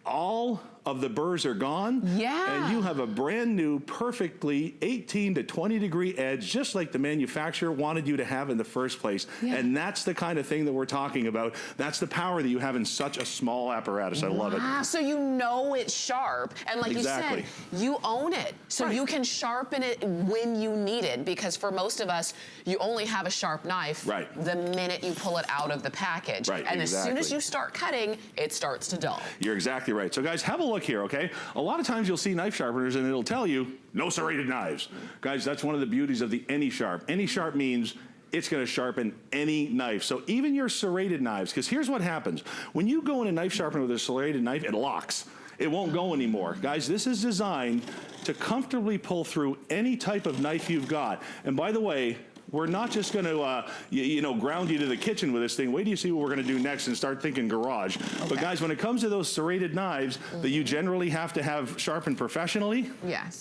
All of the burrs are gone. Yeah. And you have a brand new, perfectly 18 to 20 degree edge, just like the manufacturer wanted you to have in the first place. Yeah. And that's the kind of thing that we're talking about. That's the power that you have in such a small apparatus. I love it.
So you know it's sharp. And like you said, you own it. So you can sharpen it when you need it, because for most of us, you only have a sharp knife the minute you pull it out of the package. And as soon as you start cutting, it starts to dull.
You're exactly right. So guys, have a look here, okay? A lot of times you'll see knife sharpeners and it'll tell you, no serrated knives. Guys, that's one of the beauties of the AnySharp. AnySharp means it's gonna sharpen any knife. So even your serrated knives, because here's what happens. When you go in a knife sharpener with a serrated knife, it locks. It won't go anymore. Guys, this is designed to comfortably pull through any type of knife you've got. And by the way, we're not just going to, ground you to the kitchen with this thing. Wait till you see what we're going to do next and start thinking garage. Okay. But guys, when it comes to those serrated knives that you generally have to have sharpened professionally,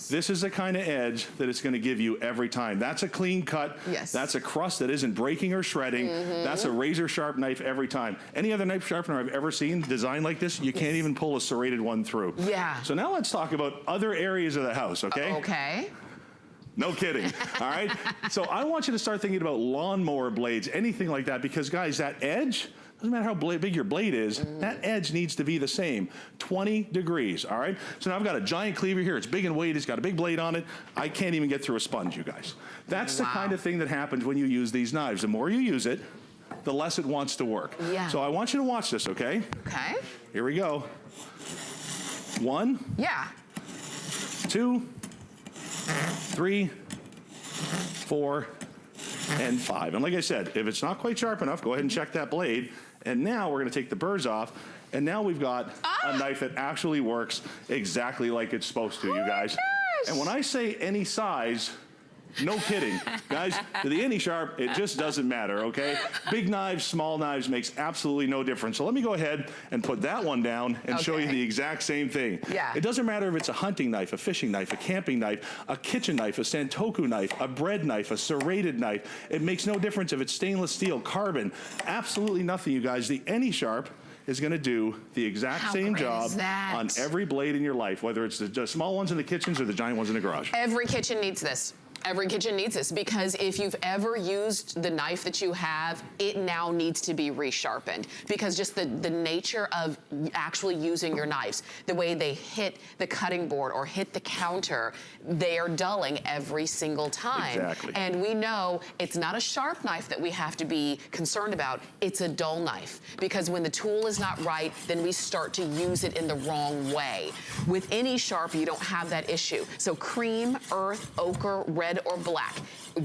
this is the kind of edge that it's going to give you every time. That's a clean cut. That's a crust that isn't breaking or shredding. That's a razor sharp knife every time. Any other knife sharpener I've ever seen designed like this, you can't even pull a serrated one through. So now let's talk about other areas of the house, okay?
Okay.
No kidding, all right? So I want you to start thinking about lawnmower blades, anything like that, because guys, that edge, doesn't matter how big your blade is, that edge needs to be the same, 20 degrees, all right? So now I've got a giant cleaver here. It's big and weighty. It's got a big blade on it. I can't even get through a sponge, you guys. That's the kind of thing that happens when you use these knives. The more you use it, the less it wants to work. So I want you to watch this, okay?
Okay.
Here we go. 1. 2. 3, 4, and 5. And like I said, if it's not quite sharp enough, go ahead and check that blade. And now we're gonna take the burrs off, and now we've got a knife that actually works exactly like it's supposed to, you guys. And when I say any size, no kidding. Guys, to the AnySharp, it just doesn't matter, okay? Big knives, small knives makes absolutely no difference. So let me go ahead and put that one down and show you the exact same thing. It doesn't matter if it's a hunting knife, a fishing knife, a camping knife, a kitchen knife, a Santoku knife, a bread knife, a serrated knife. It makes no difference if it's stainless steel, carbon, absolutely nothing, you guys. The AnySharp is gonna do the exact same job on every blade in your life, whether it's the small ones in the kitchens or the giant ones in the garage.
Every kitchen needs this. Every kitchen needs this, because if you've ever used the knife that you have, it now needs to be resharpened, because just the nature of actually using your knives, the way they hit the cutting board or hit the counter, they are dulling every single time.
Exactly.
And we know it's not a sharp knife that we have to be concerned about, it's a dull knife, because when the tool is not right, then we start to use it in the wrong way. With any sharp, you don't have that issue. So cream, earth, ochre, red, or black.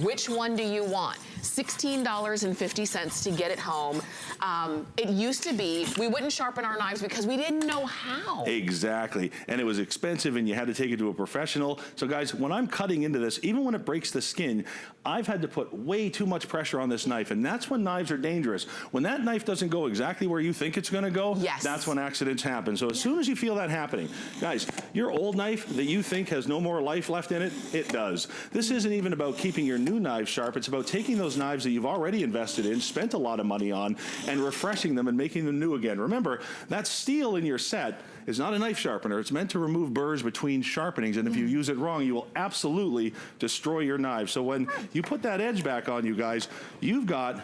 Which one do you want? $16.50 to get it home. It used to be, we wouldn't sharpen our knives because we didn't know how.
Exactly, and it was expensive and you had to take it to a professional. So guys, when I'm cutting into this, even when it breaks the skin, I've had to put way too much pressure on this knife, and that's when knives are dangerous. When that knife doesn't go exactly where you think it's gonna go, that's when accidents happen. So as soon as you feel that happening, guys, your old knife that you think has no more life left in it, it does. This isn't even about keeping your new knives sharp, it's about taking those knives that you've already invested in, spent a lot of money on, and refreshing them and making them new again. Remember, that steel in your set is not a knife sharpener. It's meant to remove burrs between sharpenings, and if you use it wrong, you will absolutely destroy your knife. So when you put that edge back on, you guys, you've got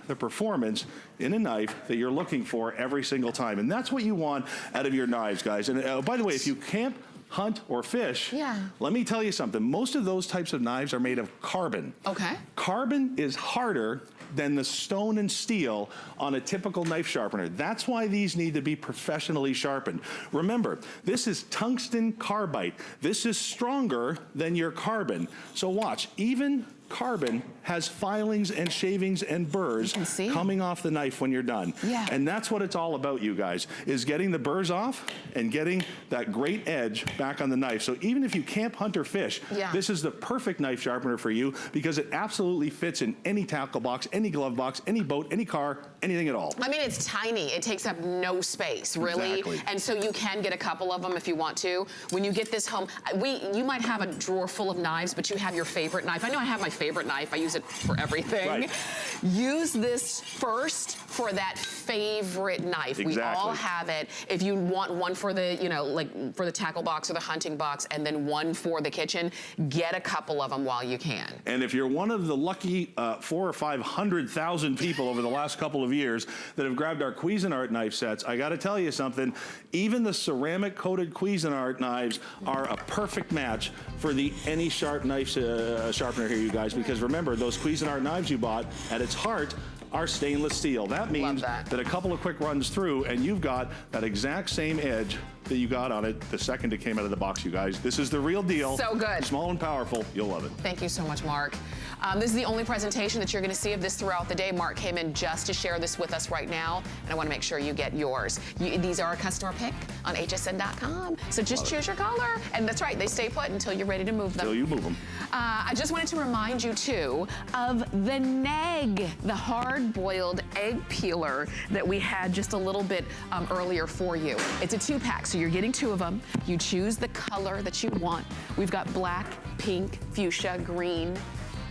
the performance in a knife that you're looking for every single time. And that's what you want out of your knives, guys. And by the way, if you camp, hunt, or fish, let me tell you something. Most of those types of knives are made of carbon.
Okay.
Carbon is harder than the stone and steel on a typical knife sharpener. That's why these need to be professionally sharpened. Remember, this is tungsten carbide. This is stronger than your carbon. So watch, even carbon has filings and shavings and burrs coming off the knife when you're done. And that's what it's all about, you guys, is getting the burrs off and getting that great edge back on the knife. So even if you camp, hunt, or fish, this is the perfect knife sharpener for you, because it absolutely fits in any tackle box, any glove box, any boat, any car, anything at all.
I mean, it's tiny. It takes up no space, really. And so you can get a couple of them if you want to. When you get this home, you might have a drawer full of knives, but you have your favorite knife. I know I have my favorite knife. I use it for everything. Use this first for that favorite knife. We all have it. If you want one for the, you know, like for the tackle box or the hunting box, and then one for the kitchen, get a couple of them while you can.
And if you're one of the lucky 400,000 or 500,000 people over the last couple of years that have grabbed our Cuisinart knife sets, I gotta tell you something, even the ceramic coated Cuisinart knives are a perfect match for the any sharp knife sharpener here, you guys, because remember, those Cuisinart knives you bought, at its heart, are stainless steel. That means that a couple of quick runs through and you've got that exact same edge that you got on it the second it came out of the box, you guys. This is the real deal.
So good.
Small and powerful. You'll love it.
Thank you so much, Mark. This is the only presentation that you're going to see of this throughout the day. Mark came in just to share this with us right now, and I want to make sure you get yours. These are a customer pick on hsn.com, so just choose your color. And that's right, they stay put until you're ready to move them.
Until you move them.
I just wanted to remind you, too, of the Neg, the hard-boiled egg peeler that we had just a little bit earlier for you. It's a 2-pack, so you're getting 2 of them. You choose the color that you want. We've got black, pink, fuchsia, green,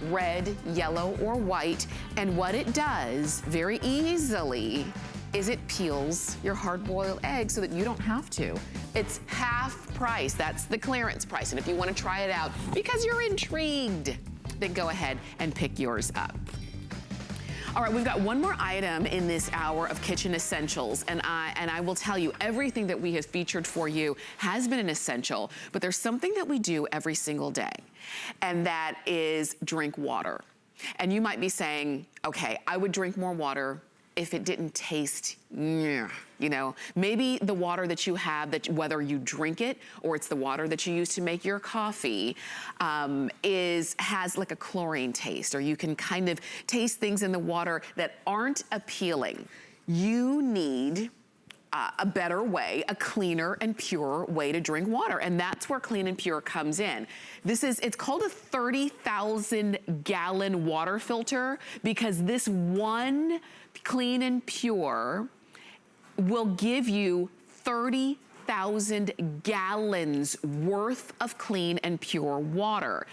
red, yellow, or white. And what it does very easily is it peels your hard-boiled egg so that you don't have to. It's half price. That's the clearance price. And if you want to try it out because you're intrigued, then go ahead and pick yours up. All right, we've got one more item in this hour of Kitchen Essentials, and I will tell you, everything that we have featured for you has been an essential, but there's something that we do every single day, and that is drink water. And you might be saying, okay, I would drink more water if it didn't taste, you know, maybe the water that you have, that whether you drink it or it's the water that you use to make your coffee, has like a chlorine taste, or you can kind of taste things in the water that aren't appealing. You need a better way, a cleaner and pure way to drink water. And that's where Clean and Pure comes in. It's called a 30,000 gallon water filter, because this one Clean and Pure will give you 30 30,000 gallons worth of clean and pure water.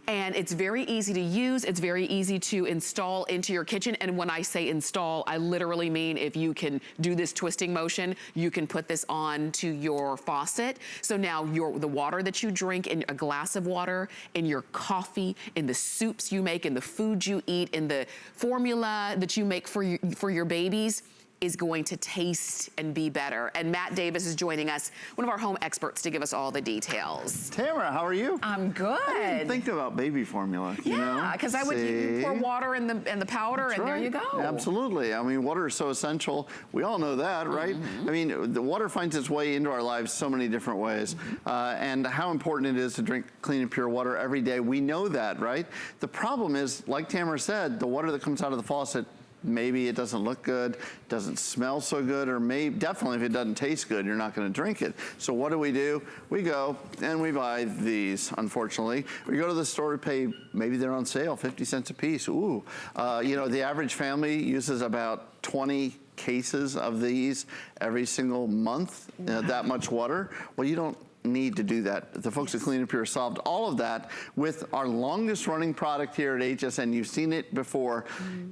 And it's very easy to use. It's very easy to install into your kitchen. And when I say install, I literally mean if you can do this twisting motion, you can put this on to your faucet. So now the water that you drink in a glass of water, in your coffee, in the soups you make, in the food you eat, in the formula that you make for your babies, is going to taste and be better. And Matt Davis is joining us, one of our home experts, to give us all the details.
Tamara, how are you?
I'm good.
I didn't think about baby formula.
Yeah, because I would you pour water in the powder. That's and right. There you go.
Absolutely. I mean, water is so essential. We all know that, right? I mean, the water finds its way into our lives so many different ways. And how important it is to drink clean and pure water every day. We know that, right? The problem is, like Tamara said, the water that comes out of the faucet, maybe it doesn't look good, doesn't smell so good, or definitely if it doesn't taste good, you're not gonna drink it. So what do? We go and we buy these, unfortunately. We go to the store, we pay, maybe they're on sale, 50 cents a piece. Ooh, you know, the average family uses about 20 cases of these every single month, that much water. Well, you don't need to do that. The folks at Clean and Pure solved all of that with our longest running product here at HSN. You've seen it before.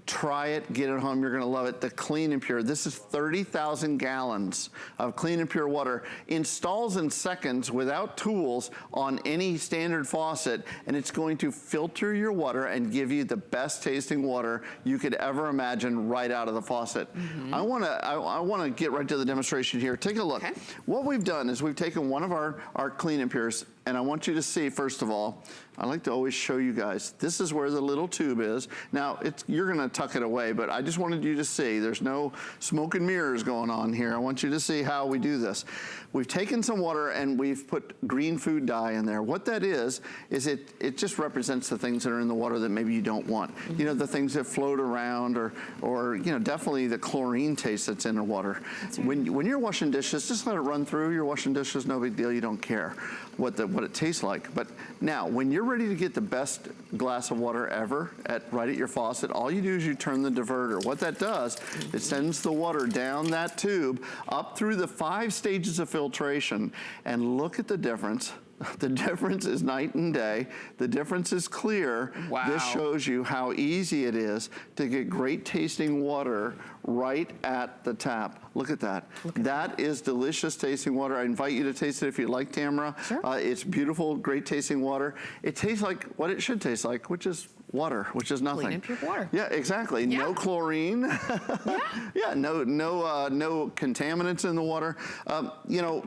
Try it, get it home, you're gonna love it. The Clean and Pure. This is 30,000 gallons of clean and pure water. Installs in seconds without tools on any standard faucet, and it's going to filter your water and give you the best tasting water you could ever imagine right out of the faucet. I wanna get right to the demonstration here. Take a look. Okay. What we've done is we've taken one of our Clean and Pures, and I want you to see, first of all, I like to always show you guys, this is where the little tube is. Now, you're gonna tuck it away, but I just wanted you to see, there's no smoke and mirrors going on here. I want you to see how we do this. We've taken some water and we've put green food dye in there. What that is it just represents the things that are in the water that maybe you don't want. You know, the things that float around or you know, definitely the chlorine taste that's in the water. Right. When you're washing dishes, just let it run through. You're washing dishes, no big deal, you don't care what it tastes like. But now, when you're ready to get the best glass of water ever right at your faucet, all you do is you turn the diverter. What that does, it sends the water down that tube, up through the 5 stages of filtration, and look at the difference. The difference is night and day. The difference is clear.
Wow.
This shows you how easy it is to get great tasting water right at the tap. Look at that. That is delicious tasting water. I invite you to taste it if you'd like, Tamara.
Sure.
It's beautiful, great tasting water. It tastes like what it should taste like, which is water, which is nothing.
Clean and pure water.
Yeah, exactly. Yeah. No chlorine. Yeah, no contaminants in the water. You know,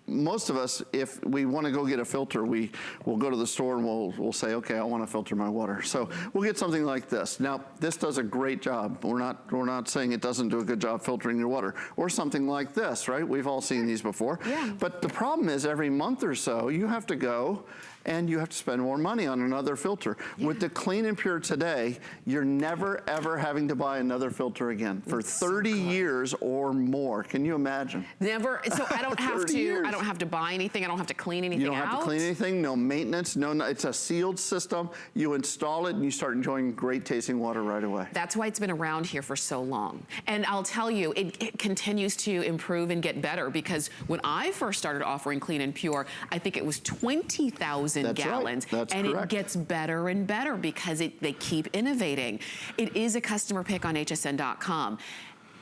most of us, if we want to go get a filter, we'll go to the store and we'll say, okay, I want to filter my water. So we'll get something like this. Now, this does a great job. We're not saying it doesn't do a good job filtering your water. Or something like this, right? We've all seen these before. Yeah. But the problem is every month or so, you have to go and you have to spend more money on another filter. Yeah. With the Clean and Pure today, you're never ever having to buy another filter again for 30 years or more. Can you imagine?
Never. So I don't have to. I don't have to buy anything. I don't have to clean anything out.
You don't have to clean anything. No maintenance. No. It's a sealed system. You install it and you start enjoying great tasting water right away.
That's why it's been around here for so long. And I'll tell you, it continues to improve and get better, because when I first started offering Clean and Pure, I think it was 20,000 gallons.
Right. That's
and
correct.
It gets better and better because they keep innovating. It is a customer pick on hsn.com.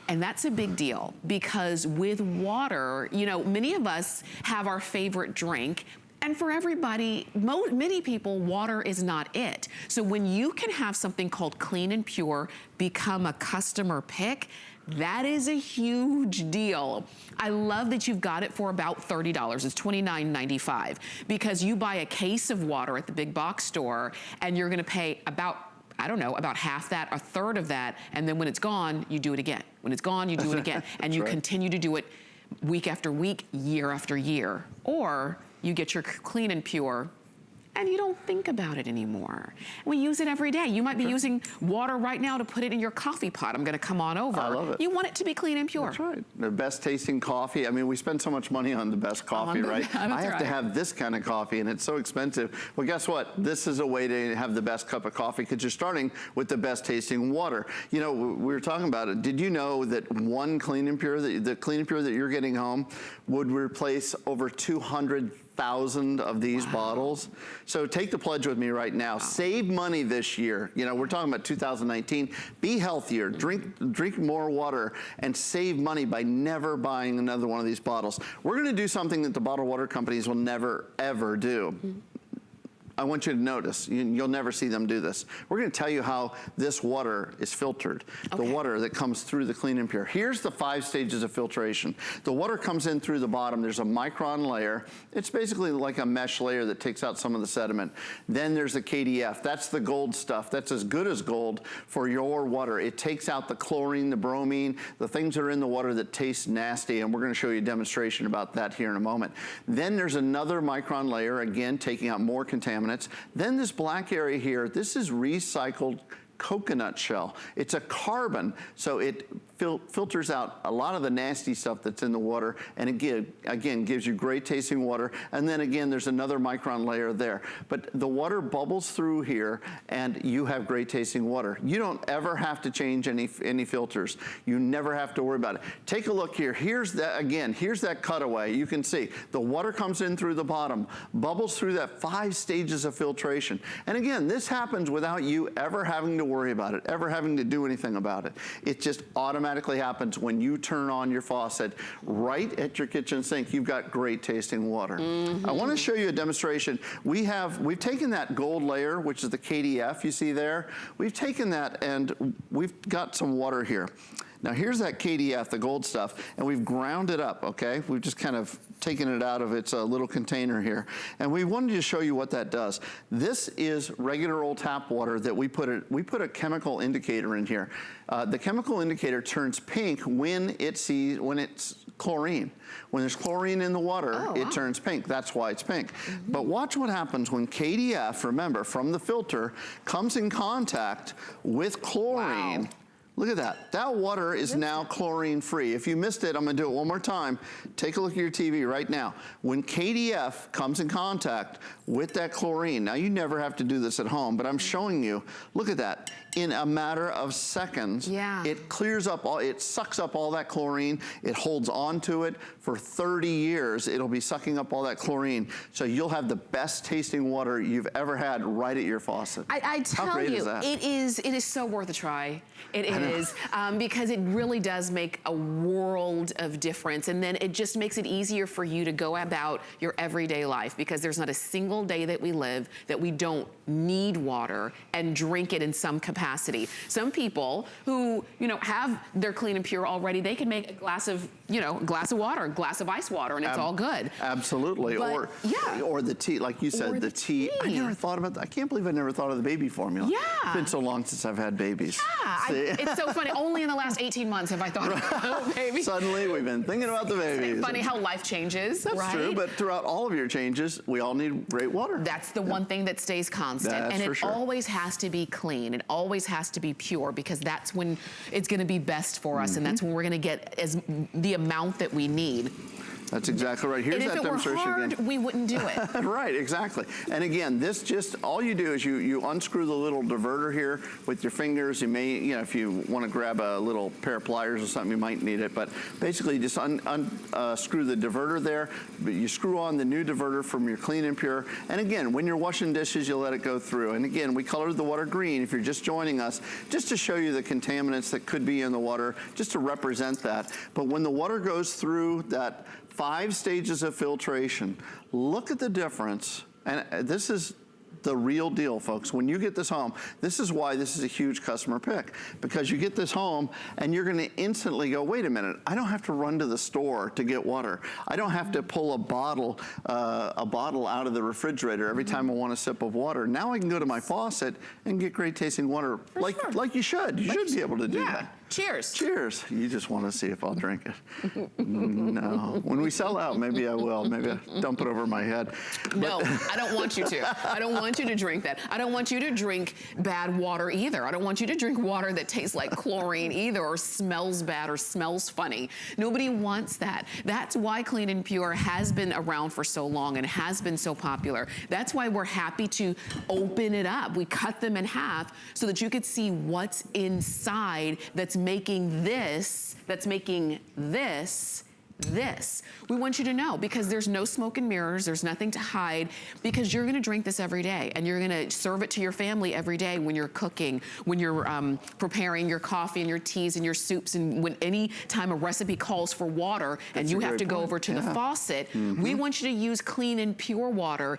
And that's a big deal, because with water, you know, many of us have our favorite drink. And for everybody, many people, water is not it. So when you can have something called Clean and Pure become a customer pick, that is a huge deal. I love that you've got it for about $30. It's $29.95, because you buy a case of water at the big box store and you're gonna pay about, I don't know, about half that, a third of that, and then when it's gone, you do it again. When it's gone, you do it again. And you continue to do it week after week, year after year. Or you get your Clean and Pure and you don't think about it anymore. We use it every day. You might be using water right now to put it in your coffee pot. I'm gonna come on over.
I love it.
You want it to be clean and pure.
That's right. The best tasting coffee. I mean, we spend so much money on the best coffee, right? I have to have this kind of coffee, and it's so expensive. Well, guess what? This is a way to have the best cup of coffee, because you're starting with the best tasting water. You know, we were talking about it. Did you know that one Clean and Pure, the Clean and Pure that you're getting home, would replace over 200,000 of these bottles? So take the pledge with me right now. Save money this year. You know, we're talking about 2019. Be healthier, drink more water, and save money by never buying another one of these bottles. We're gonna do something that the bottled water companies will never, ever do. I want you to notice, you'll never see them do this. We're gonna tell you how this water is filtered, the water that comes through the Clean and Pure. Here's the 5 stages of filtration. The water comes in through the bottom. There's a micron layer. It's basically like a mesh layer that takes out some of the sediment. Then there's the KDF. That's the gold stuff. That's as good as gold for your water. It takes out the chlorine, the bromine, the things that are in the water that taste nasty, and we're gonna show you a demonstration about that here in a moment. Then there's another micron layer, again, taking out more contaminants. Then this black area here, this is recycled coconut shell. It's a carbon, so it filters out a lot of the nasty stuff that's in the water, and again gives you great tasting water. And then again, there's another micron layer there. But the water bubbles through here, and you have great tasting water. You don't ever have to change any filters. You never have to worry about it. Take a look here. Here's that, again, here's that cutaway. You can see the water comes in through the bottom, bubbles through that 5 stages of filtration. And again, this happens without you ever having to worry about it, ever having to do anything about it. It just automatically happens when you turn on your faucet right at your kitchen sink. You've got great tasting water. I want to show you a demonstration. We've taken that gold layer, which is the KDF you see there. We've taken that and we've got some water here. Now here's that KDF, the gold stuff, and we've ground it up, okay? We've just kind of taken it out of its little container here. And we wanted to show you what that does. This is regular old tap water that we put a chemical indicator in here. The chemical indicator turns pink when it's chlorine. When there's chlorine in the water, it turns pink. That's why it's pink. But watch what happens when KDF, remember, from the filter, comes in contact with chlorine. Look at that. That water is now chlorine free. If you missed it, I'm gonna do it one more time. Take a look at your TV right now. When KDF comes in contact with that chlorine, now you never have to do this at home, but I'm showing you, look at that. In a matter of seconds, it clears up it sucks up all that chlorine, it holds on to it for 30 years. It'll be sucking up all that chlorine. So you'll have the best tasting water you've ever had right at your faucet.
I tell you, it is so worth a try. It is, because it really does make a world of difference. And then it just makes it easier for you to go about your everyday life, because there's not a single day that we live that we don't need water and drink it in some capacity. Some people who, have their Clean and Pure already, they can make a glass of, water, a glass of ice water, and it's all good.
Absolutely.
But,
or the tea, like you said, the tea. I never thought about that. I can't believe I never thought of the baby formula. It's been so long since I've had babies.
It's so funny. Only in the last 18 months have I thought about babies.
Suddenly, we've been thinking about the babies.
It's funny how life changes,
That's true, but throughout all of your changes, we all need great water.
That's the one thing that stays constant.
That's
and it
for sure.
always has to be clean. It always has to be pure, because that's when it's gonna be best for us, and that's when we're gonna get the amount that we need.
That's exactly right. Here's that demonstration again.
And if it were hard, we wouldn't do it.
Right, exactly. And again, this just, all you do is you unscrew the little diverter here with your fingers. You may, if you want to grab a little pair of pliers or something, you might need it. But basically, just unscrew the diverter there. But you screw on the new diverter from your Clean and Pure. And again, when you're washing dishes, you let it go through. And again, we colored the water green, if you're just joining us, just to show you the contaminants that could be in the water, just to represent that. But when the water goes through that 5 stages of filtration, look at the difference. And this is the real deal, folks. When you get this home, this is why this is a huge customer pick, because you get this home and you're gonna instantly go, wait a minute, I don't have to run to the store to get water. I don't have to pull a bottle out of the refrigerator every time I want a sip of water. Now I can go to my faucet and get great tasting water, like you should. You should be able to do that.
Cheers.
Cheers. You just want to see if I'll drink it. No. When we sell out, maybe I will. Maybe I'll dump it over my head.
No, I don't want you to. I don't want you to drink that. I don't want you to drink bad water either. I don't want you to drink water that tastes like chlorine either, or smells bad or smells funny. Nobody wants that. That's why Clean and Pure has been around for so long and has been so popular. That's why we're happy to open it up. We cut them in half so that you could see what's inside that's making this, this. We want you to know, because there's no smoke and mirrors, there's nothing to hide, because you're gonna drink this every day and you're gonna serve it to your family every day when you're cooking, when you're preparing your coffee and your teas and your soups, and when any time a recipe calls for water and you have to go over to the faucet, we want you to use Clean and Pure water.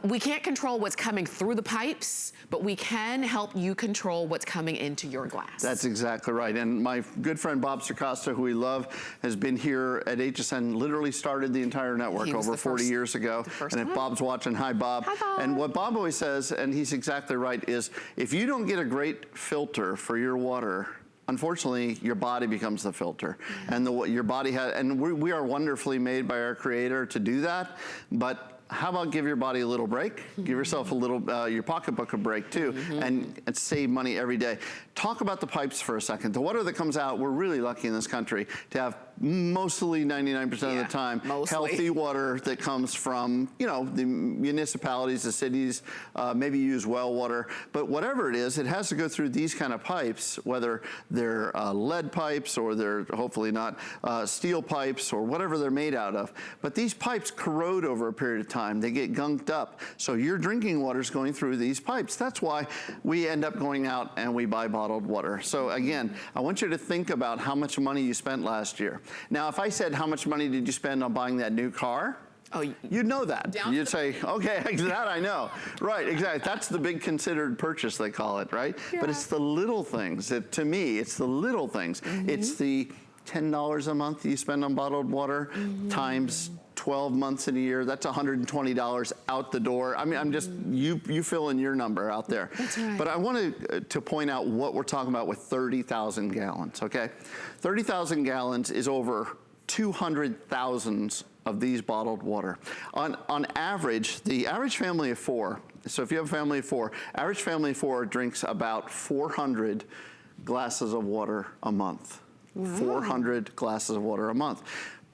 We can't control what's coming through the pipes, but we can help you control what's coming into your glass.
That's exactly right. And my good friend Bob Circosta, who we love, has been here at HSN, literally started the entire network over 40 years ago. And if Bob's watching, hi Bob.
Hi, Bob.
And what Bob always says, and he's exactly right, is if you don't get a great filter for your water, unfortunately, your body becomes the filter. And your body has, and we are wonderfully made by our Creator to do that, but how about give your body a little break? Give yourself a little, your pocketbook a break too, and save money every day. Talk about the pipes for a second. The water that comes out, we're really lucky in this country to have mostly 99% of the time healthy water that comes from, you know, the municipalities, the cities, maybe use well water, but whatever it is, it has to go through these kind of pipes, whether they're lead pipes or they're hopefully not steel pipes or whatever they're made out of. But these pipes corrode over a period of time. They get gunked up. So your drinking water is going through these pipes. That's why we end up going out and we buy bottled water. So again, I want you to think about how much money you spent last year. Now, if I said, how much money did you spend on buying that new car? Oh, you'd know that. You'd say, okay, that I know. Right, exactly. That's the big considered purchase, they call it, right? Yeah. But it's the little things. To me, it's the little things. It's the $10 a month you spend on bottled water times 12 months in a year. That's $120 out the door. I mean, I'm just, you fill in your number out there. That's right. But I wanted to point out what we're talking about with 30,000 gallons, okay? 30,000 gallons is over 200,000 of these bottled water. On average, the average family of four, so if you have a family of four, average family of four drinks about 400 glasses of water a month. 400 glasses of water a month.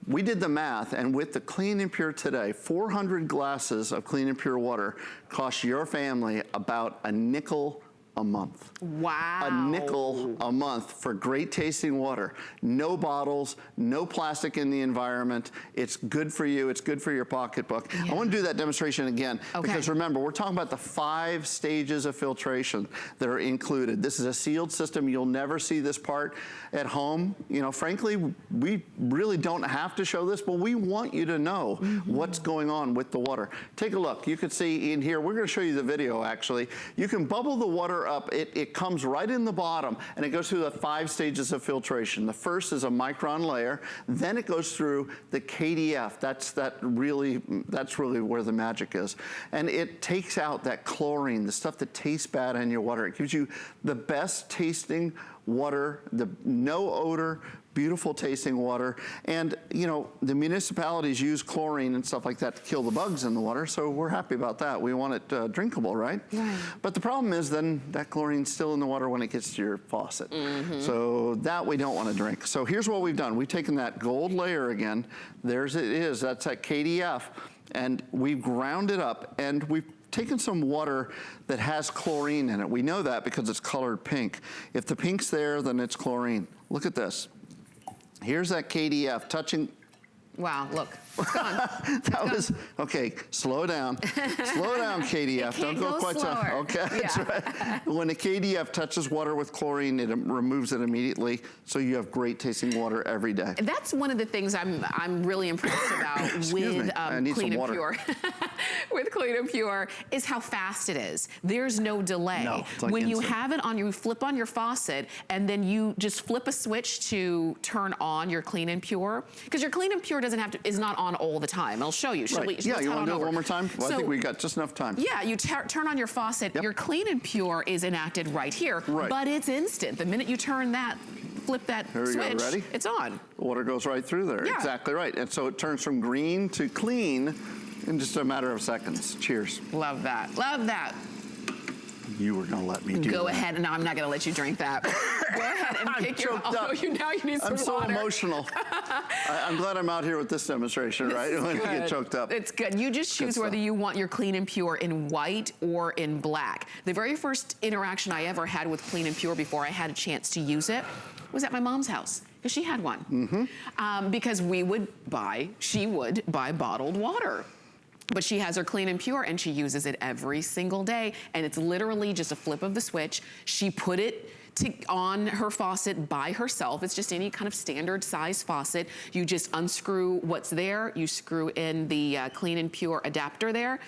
We did the math, and with the Clean and Pure today, 400 glasses of Clean and Pure water costs your family about a nickel a month.
Wow.
A nickel a month for great tasting water. No bottles, no plastic in the environment. It's good for you, it's good for your pocketbook. Yeah. I want to do that demonstration again, because remember, we're talking about the 5 stages of filtration that are included. This is a sealed system. You'll never see this part at home. You know, frankly, we really don't have to show this, but we want you to know what's going on with the water. Take a look. You can see in here, we're going to show you the video actually. You can bubble the water up. It comes right in the bottom, and it goes through the 5 stages of filtration. The first is a micron layer, then it goes through the KDF. That's really where the magic is. And it takes out that chlorine, the stuff that tastes bad in your water. It gives you the best tasting water, no odor, beautiful tasting water. And you know, the municipalities use chlorine and stuff like that to kill the bugs in the water, so we're happy about that. We want it drinkable, right? Right. But the problem is then that chlorine's still in the water when it gets to your faucet. So that we don't want to drink. So here's what we've done. We've taken that gold layer again. There's it is. That's that KDF. And we've ground it up, and we've taken some water that has chlorine in it. We know that because it's colored pink. If the pink's there, then it's chlorine. Look at this. Here's that KDF touching.
Wow, look, it's gone.
That was, okay, slow down. Slow down, KDF. Don't go quite so. Okay, that's right. When the KDF touches water with chlorine, it removes it immediately, so you have great tasting water every day.
That's one of the things I'm really impressed about with Clean and Pure. With Clean and Pure is how fast it is. There's no delay.
No, it's like
when
instant.
you have it on, you flip on your faucet, and then you just flip a switch to turn on your Clean and Pure, because your Clean and Pure is not on all the time. I'll show you.
Yeah, you want to do it one more time? Well, I think we got just enough time.
Yeah, you turn on your faucet. Your Clean and Pure is enacted right here, but it's instant. The minute you turn that, flip that switch,
go. Ready?
It's on.
The water goes right through there.
Yeah.
Exactly right. And so it turns from green to clean in just a matter of seconds. Cheers.
Love that. Love that.
You were going to let me do that.
Go ahead. No, I'm not going to let you drink that. Go ahead and pick your...
Now
you need some
I'm so
water.
emotional. I'm glad I'm out here with this demonstration, right? When you get choked up.
It's good. You just choose whether you want your Clean and Pure in white or in black. The very first interaction I ever had with Clean and Pure before I had a chance to use it was at my mom's house, because she had one. Because she would buy bottled water. But she has her Clean and Pure, and she uses it every single day, and it's literally just a flip of the switch. She put it on her faucet by herself. It's just any kind of standard size faucet. You just unscrew what's there, you screw in the Clean and Pure adapter there,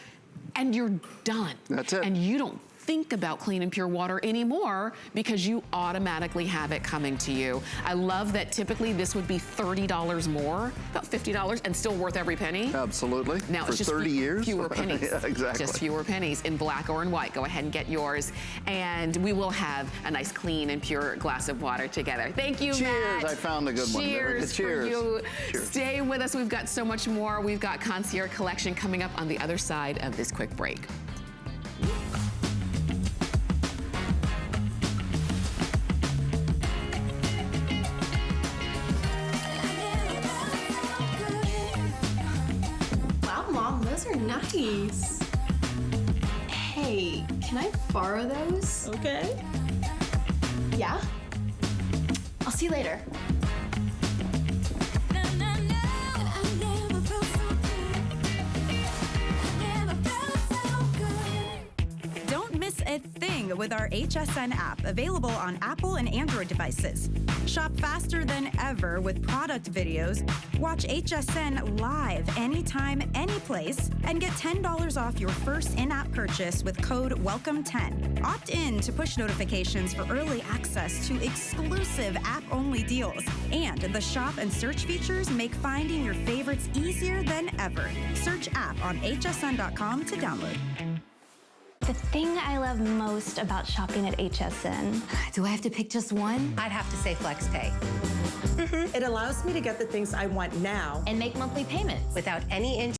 and you're done.
That's it.
And you don't think about Clean and Pure water anymore because you automatically have it coming to you. I love that typically this would be $30 more, about $50, and still worth every penny.
Absolutely.
Now
for
it's just
30 years?
fewer pennies.
Yeah, exactly.
Just fewer pennies in black or in white. Go ahead and get yours. And we will have a nice Clean and Pure glass of water together. Thank you,
Cheers.
Matt.
I found a good one.
Cheers for you.
Cheers.
Stay with us. We've got so much more. We've got Concierge Collection coming up on the other side of this quick break.
Those are nice. Hey, can I borrow those?
Okay.
Yeah? I'll see you later.
Don't miss a thing with our HSN app, available on Apple and Android devices. Shop faster than ever with product videos. Watch HSN live anytime, anyplace, and get $10 off your first in-app purchase with code WELCOME10. Opt in to push notifications for early access to exclusive app-only deals. And the shop and search features make finding your favorites easier than ever. Search app on hsn.com to download.
The thing I love most about shopping at HSN.
Do I have to pick just one?
I'd have to say FlexPay.
It allows me to get the things I want now
and make monthly payments without any interest.